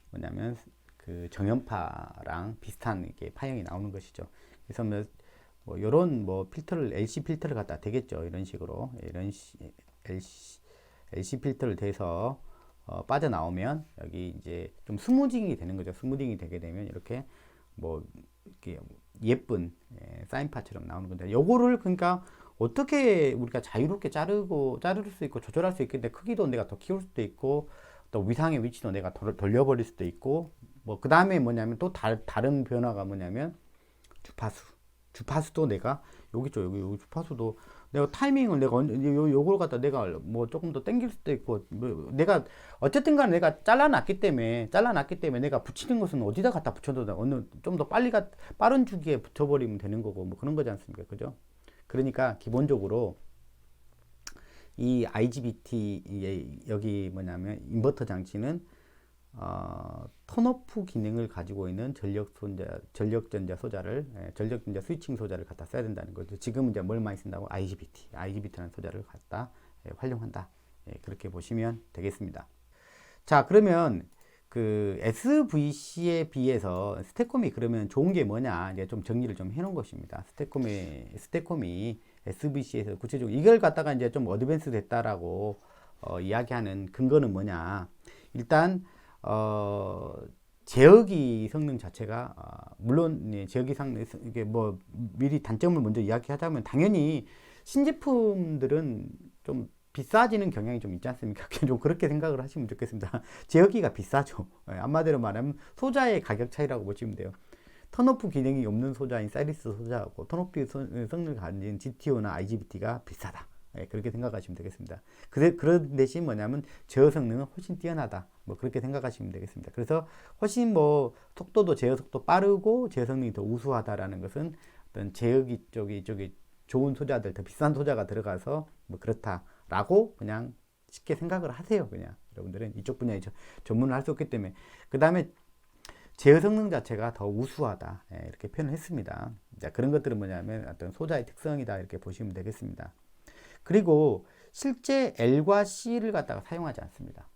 뭐냐면, 그 정연파랑 비슷한 이게 파형이 나오는 것이죠. 그래서 뭐 요런 필터를 LC 필터를 갖다 대겠죠. 이런 식으로 LC 필터를 대서 빠져나오면 여기 이제 좀 스무딩이 되는 거죠. 스무딩이 되게 되면 이렇게 예쁜 사인파처럼 나오는 건데, 요거를 그러니까 어떻게 우리가 자유롭게 자를 수 있고 조절할 수 있겠는데, 크기도 내가 더 키울 수도 있고 또 위상의 위치도 내가 돌려버릴 수도 있고, 그 다음에 뭐냐면 또 다른 변화가 뭐냐면 주파수도 내가 여기 주파수도 내가 타이밍을 요걸 갖다 내가 뭐 조금 더 당길 수도 있고, 내가 어쨌든 간에 내가 잘라놨기 때문에 내가 붙이는 것은 어디다 갖다 붙여도 좀 더 빠른 주기에 붙여버리면 되는 거고, 뭐 그런 거지 않습니까? 그죠? 그러니까 기본적으로 이 IGBT 여기 뭐냐면 인버터 장치는 턴오프 기능을 가지고 있는 전력전자 소자를, 전력전자 스위칭 소자를 갖다 써야 된다는 거죠. 지금은 이제 뭘 많이 쓴다고? IGBT라는 소자를 갖다 활용한다. 그렇게 보시면 되겠습니다. 자, 그러면 그 SVC에 비해서 스테콤이 그러면 좋은 게 뭐냐? 이제 좀 정리를 좀 해놓은 것입니다. 스테콤이 SVC에서 구체적으로 이걸 갖다가 이제 좀 어드밴스 됐다라고 이야기하는 근거는 뭐냐? 일단 제어기 성능 자체가 물론 제어기 성능 이게 뭐 미리 단점을 먼저 이야기하자면 당연히 신제품들은 좀 비싸지는 경향이 좀 있지 않습니까? 좀 그렇게 생각을 하시면 좋겠습니다. 제어기가 비싸죠. 한마디로 말하면 소자의 가격 차이라고 보시면 돼요. 턴오프 기능이 없는 소자인 사이리스 소자하고 턴오프 성능을 가진 GTO나 IGBT가 비싸다. 그렇게 생각하시면 되겠습니다. 그런 대신 뭐냐면 제어 성능은 훨씬 뛰어나다. 뭐 그렇게 생각하시면 되겠습니다. 그래서 훨씬 뭐 속도도 제어 속도 빠르고 제어 성능이 더 우수하다라는 것은 어떤 제어기 쪽이 좋은 소자들, 더 비싼 소자가 들어가서 뭐 그렇다라고 그냥 쉽게 생각을 하세요. 그냥 여러분들은 이쪽 분야에 전문을 할 수 없기 때문에. 그 다음에 제어 성능 자체가 더 우수하다. 이렇게 표현을 했습니다. 자, 그런 것들은 뭐냐면 어떤 소자의 특성이다. 이렇게 보시면 되겠습니다. 그리고 실제 L과 C를 갖다가 사용하지 않습니다.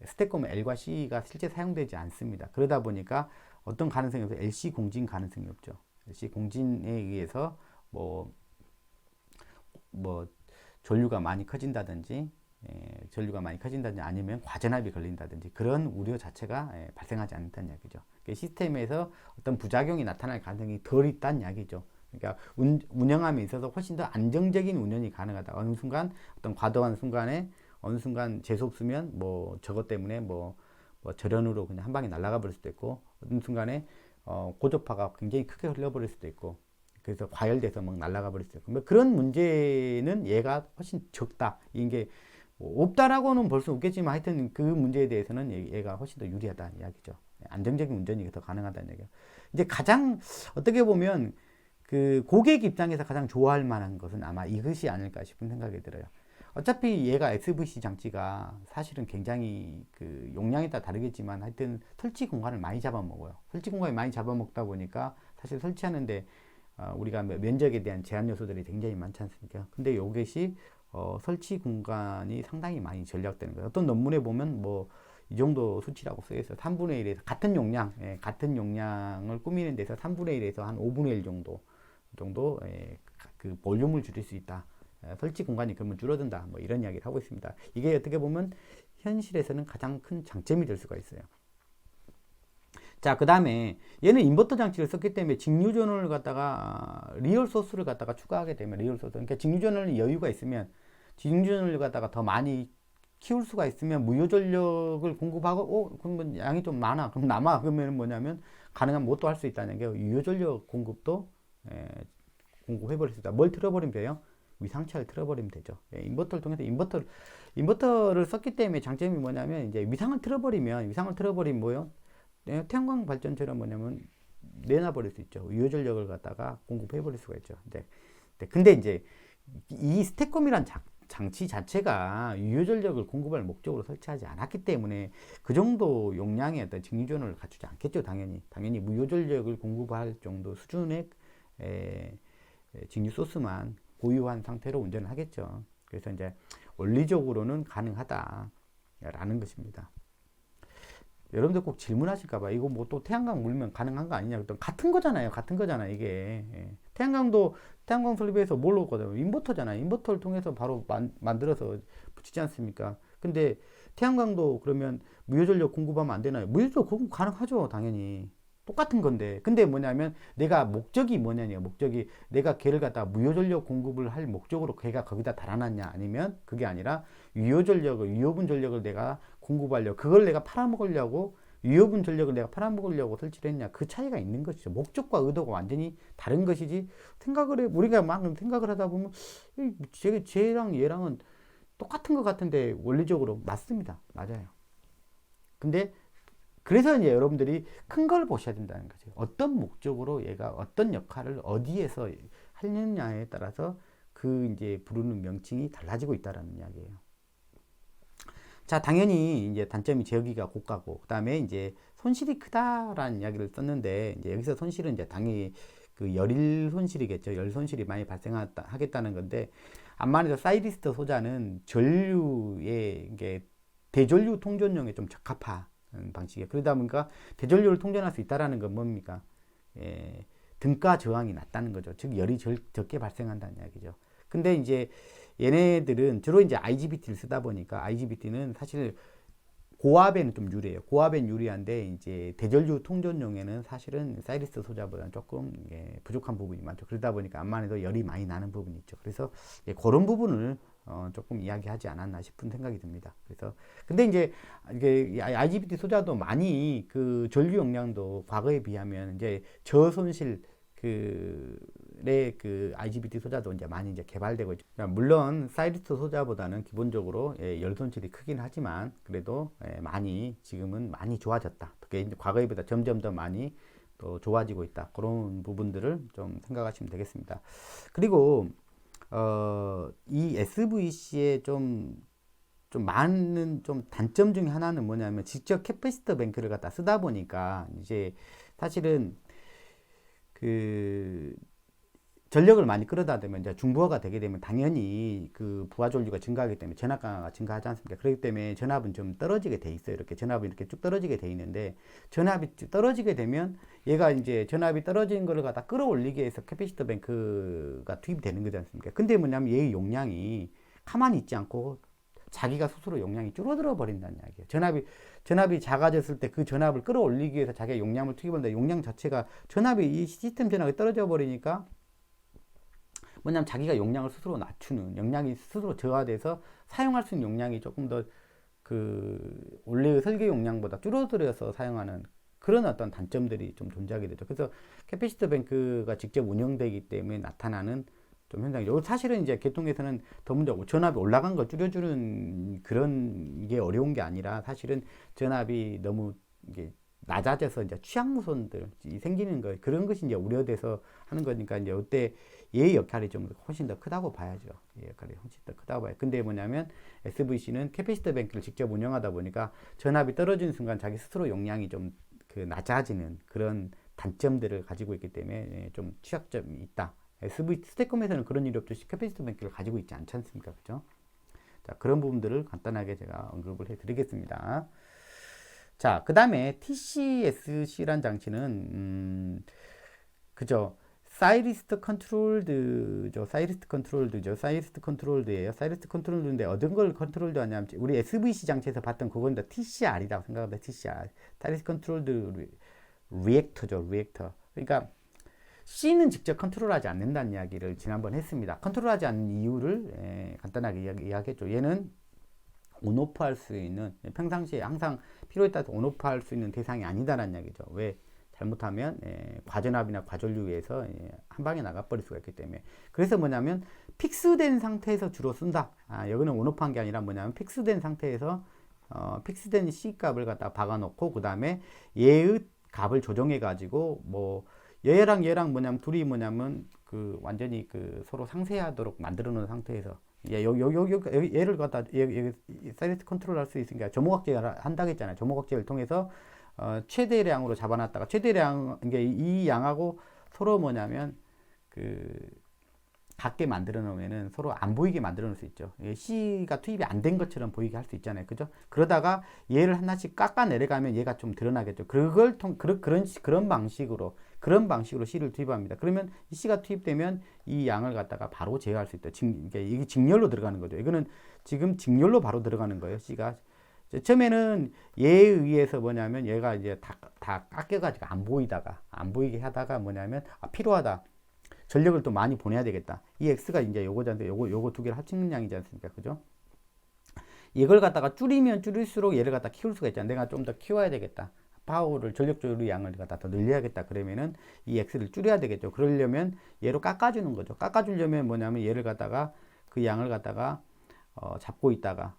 스테콤은 L과 C가 실제 사용되지 않습니다. 그러다 보니까 어떤 가능성이 없어요. LC 공진 가능성이 없죠. LC 공진에 의해서 뭐 전류가 많이 커진다든지 아니면 과전압이 걸린다든지 그런 우려 자체가 발생하지 않는다는 이야기죠. 시스템에서 어떤 부작용이 나타날 가능성이 덜 있다는 이야기죠. 그러니까 운영함에 있어서 훨씬 더 안정적인 운영이 가능하다. 어느 순간 어떤 과도한 순간에 어느 순간 재수 없으면 뭐 저것 때문에 뭐 절연으로 그냥 한 방에 날아가 버릴 수도 있고 어떤 순간에 고주파가 굉장히 크게 흘러버릴 수도 있고 그래서 과열돼서 막 날아가 버릴 수도 있고 뭐 그런 문제는 얘가 훨씬 적다. 이게 뭐 없다라고는 볼 수 없겠지만 하여튼 그 문제에 대해서는 얘가 훨씬 더 유리하다는 이야기죠. 안정적인 운전이 더 가능하다는 얘기죠. 이제 가장 어떻게 보면 그 고객 입장에서 가장 좋아할 만한 것은 아마 이것이 아닐까 싶은 생각이 들어요. 어차피 얘가 SVC 장치가 사실은 굉장히 그 용량에 따라 다르겠지만 하여튼 설치 공간을 많이 잡아먹어요. 설치 공간이 많이 잡아먹다 보니까 사실 설치하는데 우리가 면적에 대한 제한 요소들이 굉장히 많지 않습니까? 근데 이것이 설치 공간이 상당히 많이 절약되는 거예요. 어떤 논문에 보면 뭐 이 정도 수치라고 쓰여 있어요. 3분의 1에서 같은 용량, 같은 용량을 꾸미는 데서 3분의 1에서 한 5분의 1 정도 그 볼륨을 줄일 수 있다. 설치 공간이 그러면 줄어든다. 뭐 이런 이야기를 하고 있습니다. 이게 어떻게 보면 현실에서는 가장 큰 장점이 될 수가 있어요. 자, 그 다음에 얘는 인버터 장치를 썼기 때문에 직류전원을 갖다가 리얼 소스를 갖다가 추가하게 되면 리얼 소스, 그러니까 직류전원이 여유가 있으면 직류전원을 갖다가 더 많이 키울 수가 있으면 무효 전력을 공급하고 그러면 양이 좀 많아. 그럼 남아. 그러면 뭐냐면 가능하면 뭣도 할 수 있다는 게 유효 전력 공급도 공급해버릴 수 있다. 뭘 틀어버리면 돼요? 위상차를 틀어버리면 되죠. 인버터를 통해서 인버터를 썼기 때문에 장점이 뭐냐면 이제 위상을 틀어버리면 뭐요? 태양광 발전처럼 뭐냐면 내놔버릴 수 있죠. 유효 전력을 갖다가 공급해버릴 수가 있죠. 근데 이제 이 스테콤이란 장치 자체가 유효 전력을 공급할 목적으로 설치하지 않았기 때문에 그 정도 용량의 어떤 직류전원을 갖추지 않겠죠. 당연히 무효 전력을 공급할 정도 수준의 직류 소스만 보유한 상태로 운전을 하겠죠. 그래서 이제 원리적으로는 가능하다라는 것입니다. 여러분들 꼭 질문하실까봐 이거 뭐 또 태양광 물면 가능한 거 아니냐 그랬더니 같은 거잖아요. 이게 태양광 설비에서 뭘로 얻거든요? 인버터잖아요. 인버터를 통해서 바로 만들어서 붙이지 않습니까? 근데 태양광도 그러면 무효전력 공급하면 안 되나요? 무효전력 공급 가능하죠. 당연히 똑같은 건데 근데 뭐냐면 내가 목적이 뭐냐냐 목적이 내가 걔를 갖다가 무효전력 공급을 할 목적으로 걔가 거기다 달아놨냐 아니면 그게 아니라 유효분 전력을 내가 공급하려고 그걸 내가 팔아먹으려고 유효분 전력을 내가 팔아먹으려고 설치를 했냐 그 차이가 있는 것이죠. 목적과 의도가 완전히 다른 것이지 우리가 막 생각을 하다 보면 쟤랑 얘랑은 똑같은 것 같은데 원리적으로 맞습니다. 맞아요. 근데 그래서 이제 여러분들이 큰 걸 보셔야 된다는 거죠. 어떤 목적으로 얘가 어떤 역할을 어디에서 하느냐에 따라서 그 이제 부르는 명칭이 달라지고 있다라는 이야기예요. 자, 당연히 이제 단점이 제어기가 고가고, 그 다음에 이제 손실이 크다라는 이야기를 썼는데, 이제 여기서 손실은 이제 당연히 그 열일 손실이겠죠. 열 손실이 많이 발생하겠다는 건데, 암만해도 사이리스트 소자는 전류에 이게 대전류 통전용에 좀 적합한 방식이에요. 그러다 보니까 대전류를 통전할 수 있다라는 건 뭡니까? 예, 등가 저항이 낮다는 거죠. 즉 열이 적게 발생한다는 이야기죠. 근데 이제 얘네들은 주로 이제 IGBT를 쓰다 보니까 IGBT는 사실 고압에는 좀 유리해요. 고압엔 유리한데 이제 대전류 통전용에는 사실은 사이리스 소자보다는 조금 부족한 부분이 많죠. 그러다 보니까 암만해도 열이 많이 나는 부분이 있죠. 그래서 그런 부분을 조금 이야기하지 않았나 싶은 생각이 듭니다. 그래서 근데 이제 이게 IGBT 소자도 많이 그 전류 용량도 과거에 비하면 이제 저손실 그 IGBT 소자도 이제 많이 이제 개발되고 있죠. 물론 사이리스 소자보다는 기본적으로 열 손실이 크긴 하지만 그래도 많이 지금은 많이 좋아졌다. 그게 과거에보다 점점 더 많이 또 좋아지고 있다. 그런 부분들을 좀 생각하시면 되겠습니다. 그리고 이 SVC의 좀 많은 좀 단점 중에 하나는 뭐냐면 직접 캐패시터 뱅크를 갖다 쓰다 보니까 이제 사실은 그 전력을 많이 끌어다 대면 이제 중부하가 되게 되면 당연히 그 부하 전류가 증가하기 때문에 전압 강화가 증가하지 않습니까? 그렇기 때문에 전압은 좀 떨어지게 돼 있어요. 이렇게 전압이 이렇게 쭉 떨어지게 돼 있는데 전압이 떨어지게 되면 얘가 이제 전압이 떨어진 거를 갖다 끌어올리기 위해서 캐패시터 뱅크가 투입이 되는 거지 않습니까? 근데 뭐냐면 얘의 용량이 가만히 있지 않고 자기가 스스로 용량이 줄어들어 버린다는 이야기예요. 전압이 작아졌을 때 그 전압을 끌어올리기 위해서 자기가 용량을 투입하는데 용량 자체가 전압이 이 시스템 전압이 떨어져 버리니까 뭐냐면 자기가 용량을 스스로 낮추는 용량이 스스로 저하돼서 사용할 수 있는 용량이 조금 더 그 원래의 설계 용량보다 줄어들어서 사용하는 그런 어떤 단점들이 좀 존재하게 되죠. 그래서 캐패시터 뱅크가 직접 운영되기 때문에 나타나는 좀 현상이죠. 사실은 이제 계통에서는 더 문제고 전압이 올라간 걸 줄여주는 그런 게 어려운 게 아니라 사실은 전압이 너무 이게 낮아져서 이제 취약무선들이 생기는 거 그런 것이 이제 우려돼서 하는 거니까 이제 이때 얘의 역할이 좀 훨씬 더 크다고 봐야죠. 얘 역할이 훨씬 더 크다고 봐요. 근데 뭐냐면 SVC는 캐패시터 뱅크를 직접 운영하다 보니까 전압이 떨어지는 순간 자기 스스로 용량이 좀 그 낮아지는 그런 단점들을 가지고 있기 때문에 좀 취약점이 있다. SVC 스테콤에서는 그런 일이 없듯이 캐패시터 뱅크를 가지고 있지 않지 않습니까? 그죠? 자, 그런 부분들을 간단하게 제가 언급을 해 드리겠습니다. 자, 그 다음에 TCSC란 장치는, 그죠. 사이리스트 컨트롤드죠. 사이리스트 컨트롤드예요. 사이리스트 컨트롤드인데 어떤 걸 컨트롤드 하냐면 우리 SVC 장치에서 봤던 그건 다 TCR이라고 생각합니다. TCR. 사이리스트 컨트롤드 리액터죠. 리액터. 그러니까 C는 직접 컨트롤하지 않는다는 이야기를 지난번 했습니다. 컨트롤하지 않는 이유를 간단하게 이야기했죠. 얘는 온오프 할 수 있는 평상시에 항상 필요에 따라서 온오프 할 수 있는 대상이 아니다라는 이야기죠. 왜? 잘못하면 과전압이나 과전류에서 한 방에 나가버릴 수가 있기 때문에. 그래서 뭐냐면 픽스된 상태에서 주로 쓴다. 여기는 온오프한 게 아니라 뭐냐면 픽스된 상태에서 픽스된 C 값을 갖다 박아놓고 그 다음에 얘의 값을 조정해 가지고 뭐 얘랑 뭐냐면 둘이 뭐냐면 그 완전히 그 서로 상쇄하도록 만들어 놓은 상태에서 얘를 갖다 사이리스트 컨트롤 할 수 있으니까 점호각제를 한다고 했잖아요. 점호각제를 통해서 최대량으로 잡아놨다가 최대량 이 양하고 서로 뭐냐면 그 같게 만들어 놓으면은 서로 안 보이게 만들어 놓을 수 있죠. C가 투입이 안 된 것처럼 보이게 할 수 있잖아요. 그죠? 그러다가 얘를 하나씩 깎아 내려가면 얘가 좀 드러나겠죠. 그런 방식으로 C를 투입합니다. 그러면 이 C가 투입되면 이 양을 갖다가 바로 제어할 수 있다. 이게 직렬로 들어가는 거죠. 이거는 지금 직렬로 바로 들어가는 거예요. C가. 처음에는 얘에 의해서 뭐냐면 얘가 이제 다 깎여가지고 안 보이게 하다가 뭐냐면 필요하다. 전력을 또 많이 보내야 되겠다. 이 X가 이제 요거잖아요. 요거 두 개를 합친 양이지 않습니까? 그죠? 이걸 갖다가 줄이면 줄일수록 얘를 갖다 키울 수가 있잖아. 내가 좀 더 키워야 되겠다. 파워를, 전력 조율 양을 갖다 더 늘려야겠다. 그러면은 이 X를 줄여야 되겠죠. 그러려면 얘로 깎아주는 거죠. 깎아주려면 뭐냐면 얘를 갖다가 그 양을 갖다가 잡고 있다가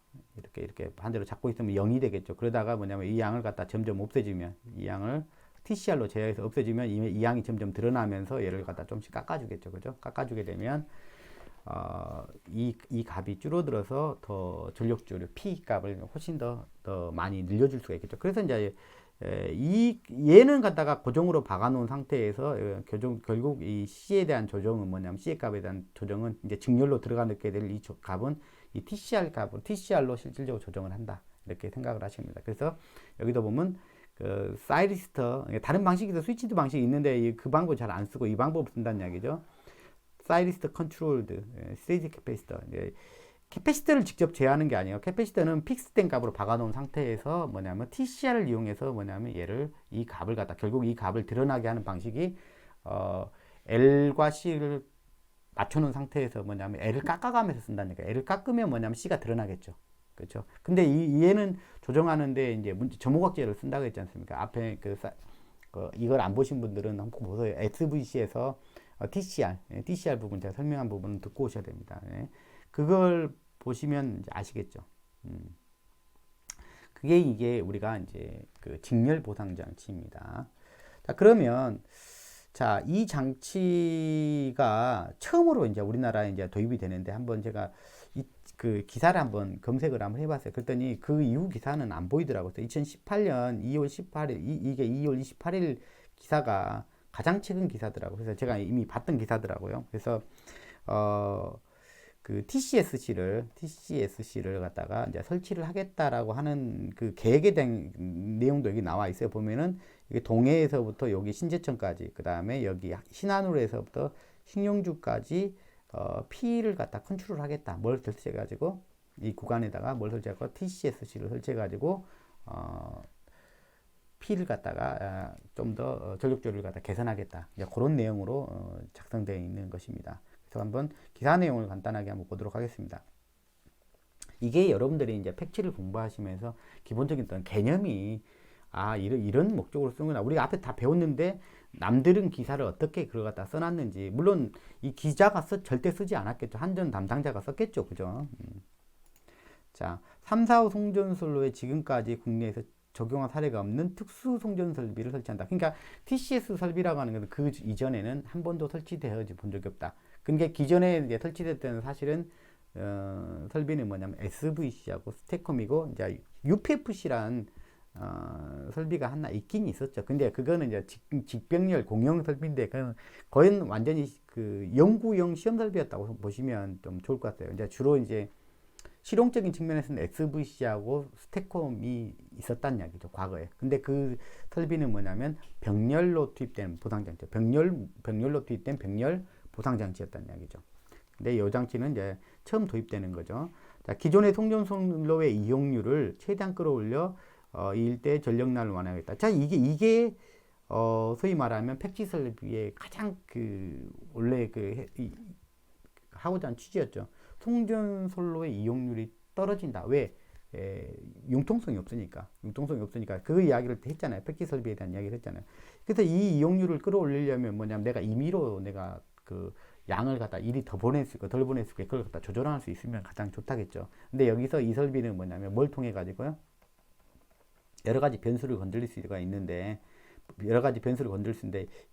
이렇게 반대로 잡고 있으면 0이 되겠죠. 그러다가 뭐냐면 이 양을 갖다 점점 없애주면 이 양을 TCR로 제어해서 없애주면 이 양이 점점 드러나면서 얘를 갖다 좀씩 깎아주겠죠. 그죠? 깎아주게 되면 이 값이 줄어들어서 더 전력줄 P 값을 훨씬 더 많이 늘려줄 수가 있겠죠. 그래서 이제 얘는 갖다가 고정으로 박아놓은 상태에서 결국 이 C에 대한 조정은 뭐냐면 C의 값에 대한 조정은 이제 직렬로 들어가게 될 이 값은 이 TCR 값으로 TCR로 실질적으로 조정을 한다. 이렇게 생각을 하시면 됩니다. 그래서 여기도 보면 그 사이리스터 다른 방식에서 스위치드 방식이 있는데 그 방법 잘 안 쓰고 이 방법을 쓴다는 이야기죠. 사이리스터 컨트롤드 스테이지 캐패시터. 캐패시터를 직접 제어하는 게 아니에요. 캐패시터는 픽스된 값으로 박아놓은 상태에서 뭐냐면 TCR을 이용해서 뭐냐면 얘를 이 값을 갖다 결국 이 값을 드러나게 하는 방식이 L과 C를 맞춰놓은 상태에서 뭐냐면 L을 깎아가면서 쓴다니까. L을 깎으면 뭐냐면 C가 드러나겠죠. 그렇죠. 근데 얘는 조정하는데 이제 점호각제를 쓴다고 했지 않습니까? 앞에 이걸 안 보신 분들은 한번 보세요. SVC에서 TCR 부분 제가 설명한 부분은 듣고 오셔야 됩니다. 네. 그걸 보시면 이제 아시겠죠. 그게 이게 우리가 이제 그 직렬 보상 장치입니다. 자, 그러면 자, 이 장치가 처음으로 이제 우리나라에 이제 도입이 되는데 한번 제가 그 기사를 한번 검색을 한번 해봤어요. 그랬더니 그 이후 기사는 안 보이더라고요. 2018년 2월 18일 이게 2월 28일 기사가 가장 최근 기사더라고요. 그래서 제가 이미 봤던 기사더라고요. 그래서 그 TCSC를 갖다가 이제 설치를 하겠다라고 하는 그 계획에 대한 내용도 여기 나와 있어요. 보면은 이게 동해에서부터 여기 신제천까지, 그 다음에 여기 신안으로에서부터 신용주까지 P를 갖다 컨트롤 하겠다. 뭘 설치해가지고 이 구간에다가 뭘 설치하고 TCSC를 설치해가지고 P를 갖다가 좀 더 전력조율을 갖다 개선하겠다. 이제 그런 내용으로 작성되어 있는 것입니다. 그래서 한번 기사 내용을 간단하게 한번 보도록 하겠습니다. 이게 여러분들이 이제 팩치를 공부하시면서 기본적인 어떤 개념이 이런 목적으로 쓰는구나. 우리가 앞에 다 배웠는데 남들은 기사를 어떻게 그걸 갖다 써놨는지, 물론 이 기자가 절대 쓰지 않았겠죠. 한전 담당자가 썼겠죠. 그죠? 자, 3, 4호 송전솔로에 지금까지 국내에서 적용한 사례가 없는 특수 송전 설비를 설치한다. 그러니까 TCS 설비라고 하는 것은 그 이전에는 한 번도 설치되어 본 적이 없다. 그러니까 기존에 이제 설치됐던 사실은 설비는 뭐냐면 SVC하고 스테콤이고 이제 UPFC란 설비가 하나 있긴 있었죠. 근데 그거는 이제 직병렬 공용 설비인데 거의 완전히 그 연구용 시험 설비였다고 보시면 좀 좋을 것 같아요. 이제 주로 이제 실용적인 측면에서는 SVC하고 스테콤이 있었다는 이야기죠, 과거에. 근데 그 설비는 뭐냐면 병렬로 투입된 보상장치, 병렬로 투입된 병렬 보상장치였다는 이야기죠. 근데 이 장치는 이제 처음 도입되는 거죠. 자, 기존의 송전솔로의 이용률을 최대한 끌어올려 이 일대 전력난을 완화하겠다. 자, 이게 소위 말하면 팩치 설비의 가장 원래 하고자 한 취지였죠. 송전솔로의 이용률이 떨어진다. 왜? 융통성이 없으니까. 그 이야기를 했잖아요. 팩치 설비에 대한 이야기를 했잖아요. 그래서 이 이용률을 끌어올리려면 뭐냐면 내가 임의로 내가 그 양을 갖다 이리 더 보낼 수 있고 덜 보낼 수 있고 그걸 갖다 조절할 수 있으면 가장 좋다겠죠. 근데 여기서 이 설비는 뭐냐면 뭘 통해 가지고요? 여러 가지 변수를 건드릴 수가 있는데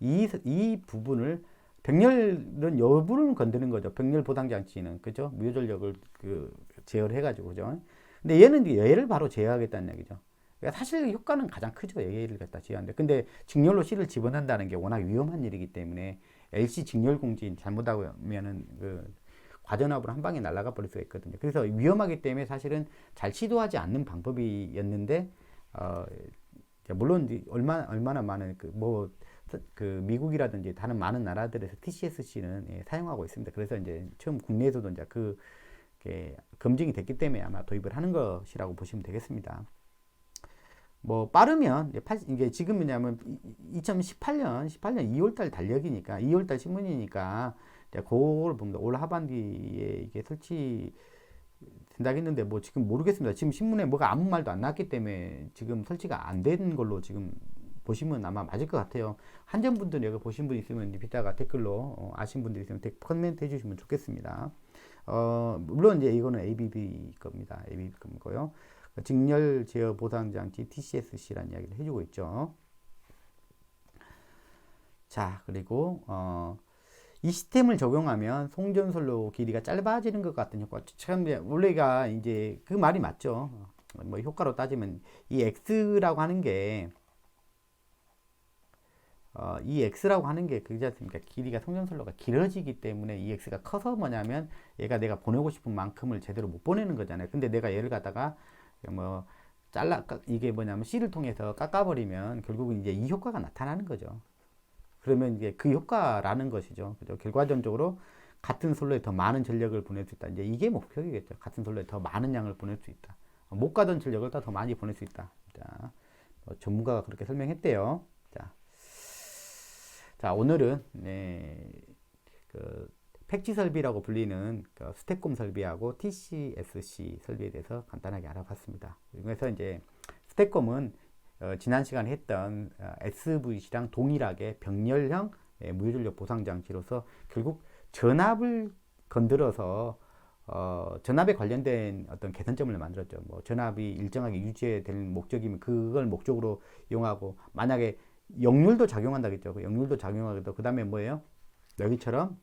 이 부분을 병렬은 여부를 건드는 거죠. 병렬 보상 장치는 그죠? 무효 전력을 제어를 해가지고 그죠? 근데 얘는 얘를 바로 제어하겠다는 얘기죠. 그러니까 사실 효과는 가장 크죠. 얘를 갖다 제어하는데, 근데 직렬로 C를 집어넣는다는 게 워낙 위험한 일이기 때문에 LC 직렬 공지 잘못하면은 과전압으로 한 방에 날아가 버릴 수가 있거든요. 그래서 위험하기 때문에 사실은 잘 시도하지 않는 방법이었는데 물론 얼마나 많은 미국이라든지 다른 많은 나라들에서 TCSC는 사용하고 있습니다. 그래서 이제 처음 국내에서도 이제 검증이 됐기 때문에 아마 도입을 하는 것이라고 보시면 되겠습니다. 뭐 빠르면 이게 지금 뭐냐면 2018년 2월달 달력이니까 2월달 신문이니까 그걸 보면 올 하반기에 이게 설치 된다고 했는데 뭐 지금 모르겠습니다. 지금 신문에 뭐가 아무 말도 안 나왔기 때문에 지금 설치가 안 된 걸로 지금 보시면 아마 맞을 것 같아요. 한전분들 여기 보신 분 있으면 이따가 댓글로 아신 분들 있으면 코멘트 해주시면 좋겠습니다. 물론 이제 이거는 ABB 겁니다. ABB 거고요. 직렬 제어 보상 장치 TCSC라는 이야기를 해주고 있죠. 자, 그리고 이 시스템을 적용하면 송전선로 길이가 짧아지는 것 같은 효과. 참 원래가 이제 그 말이 맞죠. 뭐 효과로 따지면 이 x라고 하는 게 이 x라고 하는 게 그지 않습니까? 길이가 송전선로가 길어지기 때문에 이 x가 커서 뭐냐면 얘가 내가 보내고 싶은 만큼을 제대로 못 보내는 거잖아요. 근데 내가 얘를 갖다가 뭐 이게 뭐냐면 C를 통해서 깎아버리면 결국은 이제 이 효과가 나타나는 거죠. 그러면 이제 그 효과라는 것이죠. 그죠? 결과적으로 같은 선로에 더 많은 전력을 보낼 수 있다. 이제 이게 목표이겠죠. 같은 선로에 더 많은 양을 보낼 수 있다. 못 가던 전력을 더 많이 보낼 수 있다. 자, 전문가가 그렇게 설명했대요. 자, 오늘은 그 팩지 설비라고 불리는 그 스택콤 설비하고 TCSC 설비에 대해서 간단하게 알아봤습니다. 그래서 이제 스택콤은 지난 시간에 했던 SVC랑 동일하게 병렬형 무효전력 보상 장치로서 결국 전압을 건드려서 전압에 관련된 어떤 개선점을 만들었죠. 뭐 전압이 일정하게 유지될 목적이면 그걸 목적으로 이용하고, 만약에 역률도 작용한다겠죠. 역률도 작용하기도, 그 다음에 뭐예요? 여기처럼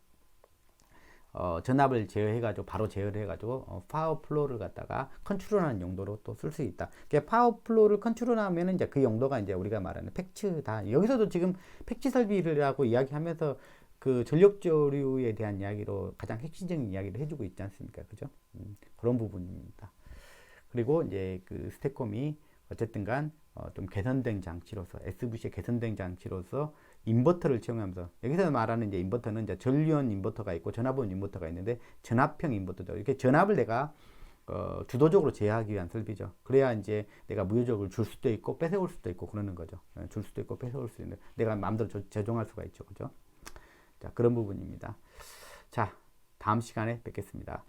전압을 제어해가지고 바로 제어를 해가지고 파워 플로우를 갖다가 컨트롤하는 용도로 또 쓸 수 있다. 파워 플로우를 컨트롤하면 이제 그 용도가 이제 우리가 말하는 팩츠다. 여기서도 지금 팩츠 설비라고 이야기하면서 그 전력 조류에 대한 이야기로 가장 핵심적인 이야기를 해주고 있지 않습니까? 그죠? 그런 부분입니다. 그리고 이제 그 스택콤이 어쨌든간 좀 개선된 장치로서, SVC의 개선된 장치로서 인버터를 채용하면서, 여기서 말하는 이제 인버터는 이제 전류원 인버터가 있고 전압원 인버터가 있는데, 전압형 인버터죠. 이렇게 전압을 내가 주도적으로 제어하기 위한 설비죠. 그래야 이제 내가 무효적을 줄 수도 있고 뺏어올 수도 있고 그러는 거죠. 줄 수도 있고 뺏어올 수 있는, 내가 마음대로 조정할 수가 있죠. 그죠? 자, 그런 부분입니다. 자, 다음 시간에 뵙겠습니다.